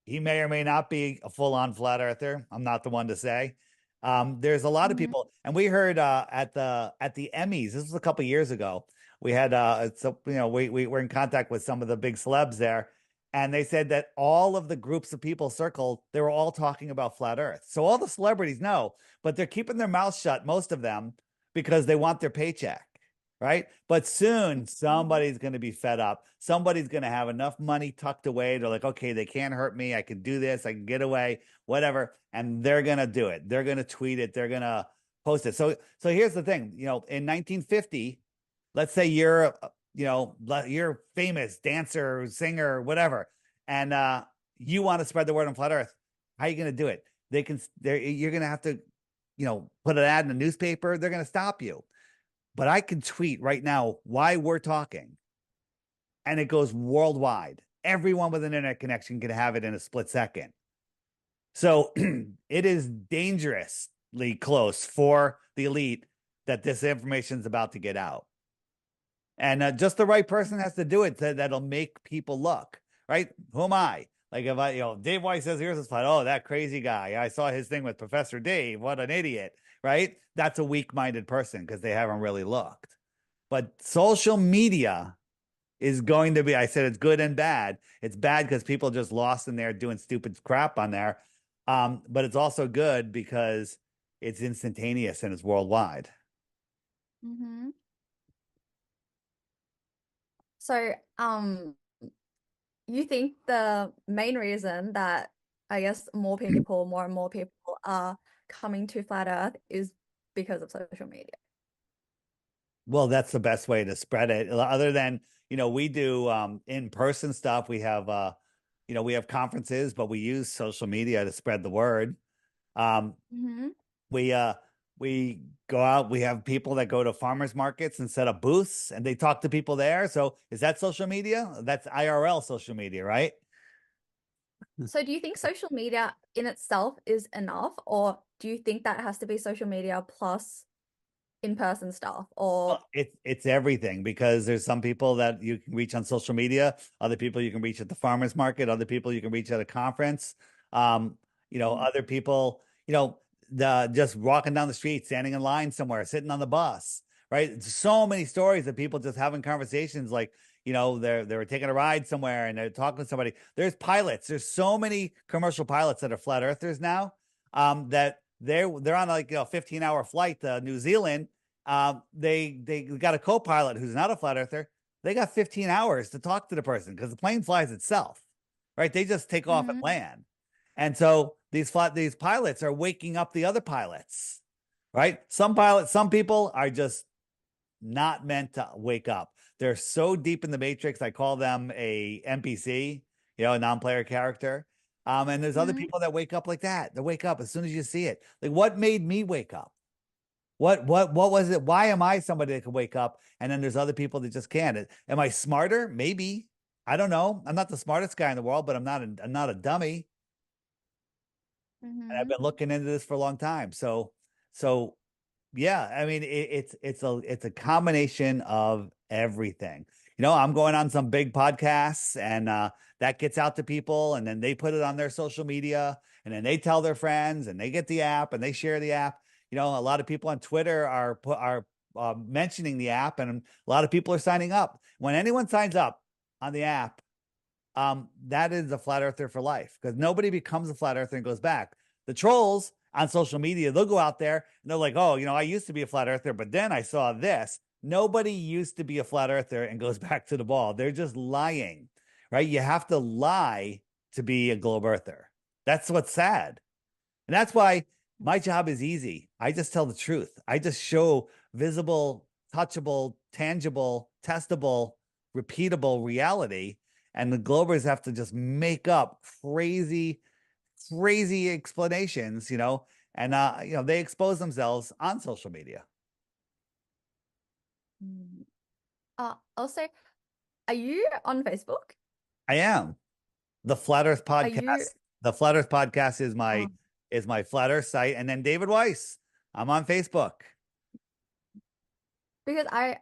he may or may not be a full-on flat earther. I'm not the one to say. There's a lot of Mhm. people, and we heard at the Emmys. This was a couple years ago. We had so we were in contact with some of the big celebs there, and they said that all of the groups of people circled, they were all talking about flat Earth. So all the celebrities know, but they're keeping their mouths shut, most of them, because they want their paycheck, right? But soon Mhm. somebody's going to be fed up. Somebody's going to have enough money tucked away. They're like, okay, they can't hurt me. I can do this. I can get away, whatever. And they're going to do it. They're going to tweet it. They're going to post it. So here's the thing, in 1950, let's say you're famous dancer, singer, whatever, and you want to spread the word on flat Earth. How are you going to do it? You're going to have to, put an ad in the newspaper. They're going to stop you. But I can tweet right now why we're talking, and it goes worldwide. Everyone with an internet connection can have it in a split second. So it is dangerously close for the elite that this information is about to get out. And just the right person has to do it that'll make people look, right? Who am I? Like if Dave Weiss says, here's this fight. Oh, that crazy guy. I saw his thing with Professor Dave. What an idiot, right? That's a weak-minded person because they haven't really looked. But social media is going to be, I said it's good and bad. It's bad because people just lost in there doing stupid crap on there. But it's also good because it's instantaneous and it's worldwide. Mhm. So, you think the main reason that I guess more and more people are coming to Flat Earth is because of social media? Well, that's the best way to spread it. Other than, we do in-person stuff. We have conferences, but we use social media to spread the word. Um, Hmm. we uh we go out, we have people that go to farmers markets and set up booths and they talk to people there. So is that social media? That's IRL social media, right? So do you think social media in itself is enough, or do you think that has to be social media plus in-person stuff? Or Well, it's everything because there's some people that you can reach on social media, other people you can reach at the farmers market, other people you can reach at a conference. Um, other people, the just walking down the street, standing in line somewhere, sitting on the bus, right? So many stories of people just having conversations like, they were taking a ride somewhere and they're talking to somebody. There's pilots. There's so many commercial pilots that are flat earthers now, that they're on like 15-hour flight to New Zealand. They got a co-pilot who's not a flat earther. They got 15 hours to talk to the person because the plane flies itself, right? They just take off and Mhm. land. And so these pilots are waking up the other pilots, right? Some people are just not meant to wake up. They're so deep in the matrix. I call them a NPC, a non-player character. And there's other Mhm. people that wake up like that. They wake up as soon as you see it. Like what made me wake up? What was it? Why am I somebody that can wake up and then there's other people that just can't? Am I smarter? Maybe. I don't know. I'm not the smartest guy in the world, but I'm not a dummy. And I've Mhm. been looking into this for a long time. So yeah, I mean it's a combination of everything. I'm going on some big podcasts and that gets out to people and then they put it on their social media and then they tell their friends and they get the app and they share the app. A lot of people on Twitter are mentioning the app and a lot of people are signing up. When anyone signs up on the app, that is a flat earther for life because nobody becomes a flat earther and goes back. The trolls on social media, they'll go out there and they're like, oh, I used to be a flat earther, but then I saw this. Nobody used to be a flat earther and goes back to the ball. They're just lying, right? You have to lie to be a globe earther. That's what's sad. And that's why my job is easy. I just tell the truth. I just show visible, touchable, tangible, testable, repeatable reality. And the Globers have to just make up crazy, crazy explanations, and they expose themselves on social media. Mm. Also, are you on Facebook? I am. The Flat Earth Are you? Podcast. The Flat Earth Podcast is my Oh, is my Flat Earth site. And then David Weiss. I'm on Facebook. because I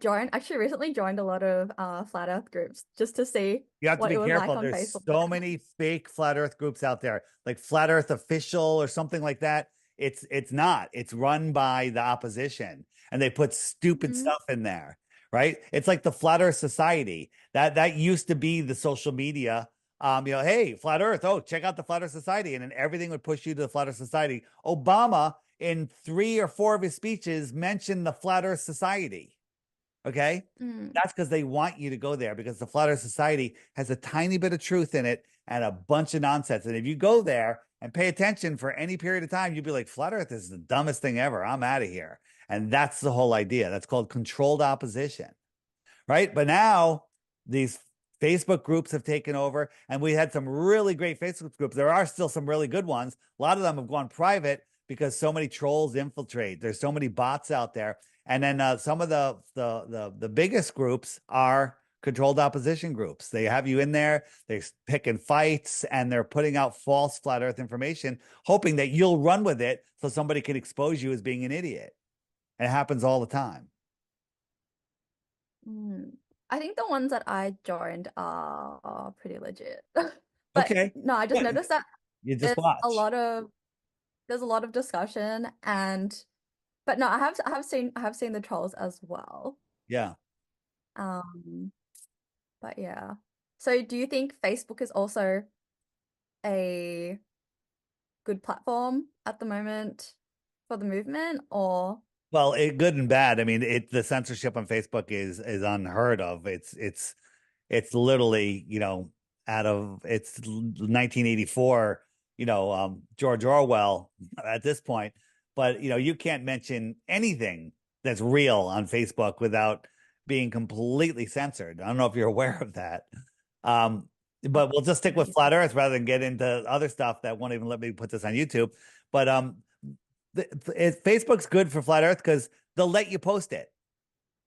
joined actually recently joined a lot of flat Earth groups just to see You have to what be it was like careful. on There's Facebook. so many fake flat earth groups out there, like Flat Earth Official or something like that. It's not. It's run by the opposition, and they put stupid Mhm. stuff in there, right? It's like the Flat Earth Society. That used to be the social media. Hey, Flat Earth. Oh, check out the Flat Earth Society, and then everything would push you to the Flat Earth Society. Obama, in 3 or 4 of his speeches, mentioned the Flat Earth Society. Okay. Mm. That's because they want you to go there because the Flat Earth Society has a tiny bit of truth in it and a bunch of nonsense. And if you go there and pay attention for any period of time, you'd be like, Flat Earth is the dumbest thing ever. I'm out of here. And that's the whole idea. That's called controlled opposition, right? But now these Facebook groups have taken over, and we had some really great Facebook groups. There are still some really good ones. A lot of them have gone private because so many trolls infiltrate. There's so many bots out there, and then some of the biggest groups are controlled opposition groups. They have you in there. They're picking fights, and they're putting out false flat Earth information, hoping that you'll run with it so somebody can expose you as being an idiot. And it happens all the time. Mm. I think the ones that I joined are pretty legit. But Okay. no, I just Well, noticed that you just it's a watch. lot of there's a lot of discussion and but no, I have seen the trolls as well. Yeah. Um, but yeah. So do you think Facebook is also a good platform at the moment for the movement or Well, good and bad. I mean, the censorship on Facebook is unheard of. It's literally, out of it's 1984, George Orwell at this point. But you can't mention anything that's real on Facebook without being completely censored. I don't know if you're aware of that. Um, oh, but we'll just stick with maybe. flat Earth rather than get into other stuff that won't even let me put this on YouTube. But Facebook's good for flat Earth because they'll let you post it,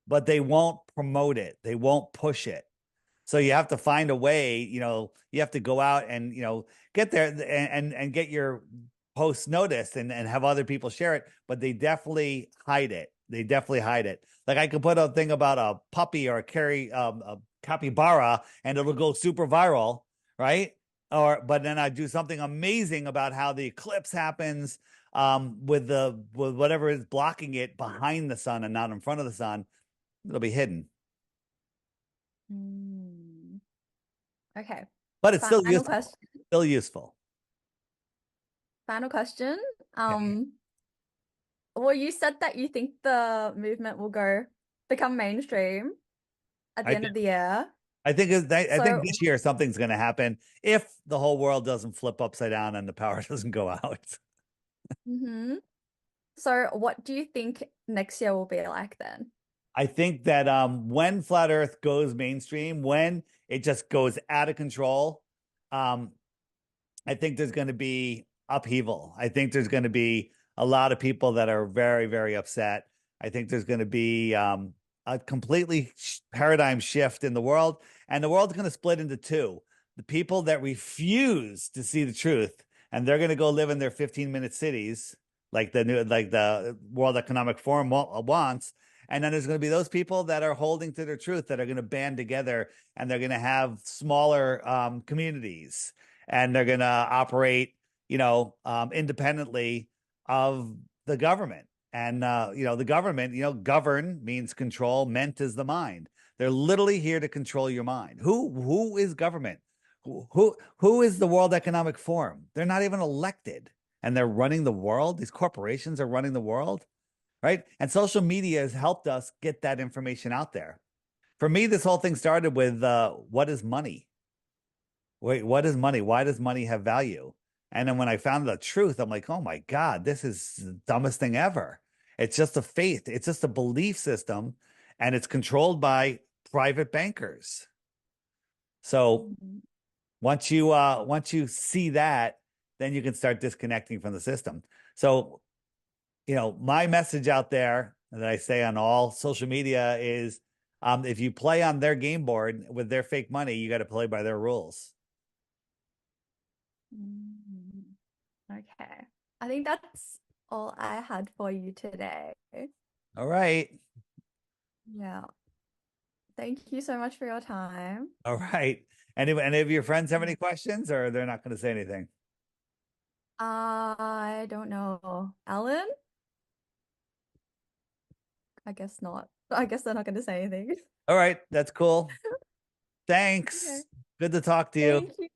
but they won't promote it. They won't push it. So you have to find a way, you have to go out and, get there and get your posts noticed and have other people share it, but they definitely hide it. They definitely hide it. Like I could put a thing about a puppy or a capybara and it'll go super viral, right? But then I do something amazing about how the eclipse happens with whatever is blocking it behind the sun and not in front of the sun. It'll be hidden, Mm, okay. but it's still Final useful. question. Still useful. Final question. Okay. Well, you said that you think the movement will go become mainstream at the I end of the year. I think So, this year something's going to happen if the whole world doesn't flip upside down and the power doesn't go out. mhm. So what do you think next year will be like then? I think that when flat Earth goes mainstream, when it just goes out of control, um, I think there's going to be upheaval. I think there's going to be a lot of people that are very, very upset. I think there's going to be a completely paradigm shift in the world, and the world's going to split into two. The people that refuse to see the truth, and they're going to go live in their 15-minute cities, like the World Economic Forum wants. And then there's going to be those people that are holding to their truth that are going to band together and they're going to have smaller communities and they're going to operate, independently of the government. And the government, govern means control, ment is the mind. They're literally here to control your mind. Who is government? Who is the World Economic Forum? They're not even elected, and they're running the world. These corporations are running the world, right? And social media has helped us get that information out there. For me, this whole thing started with what is money? Wait, what is money? Why does money have value? And then when I found the truth, I'm like, oh my God, this is the dumbest thing ever. It's just a faith, it's just a belief system, and it's controlled by private bankers. So Mhm. once you see that, then you can start disconnecting from the system. So, my message out there that I say on all social media is if you play on their game board with their fake money, you got to play by their rules. Mm, okay. I think that's all I had for you today. All right. Yeah. Thank you so much for your time. All right. Any of your friends have any questions or they're not going to say anything? I don't know. Alan? I guess not. I guess they're not going to say anything. All right, that's cool. Okay. Thanks. Good to talk to you. Thank you.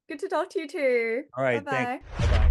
Good to talk to you too. All right, thanks. Bye-bye. Bye-bye.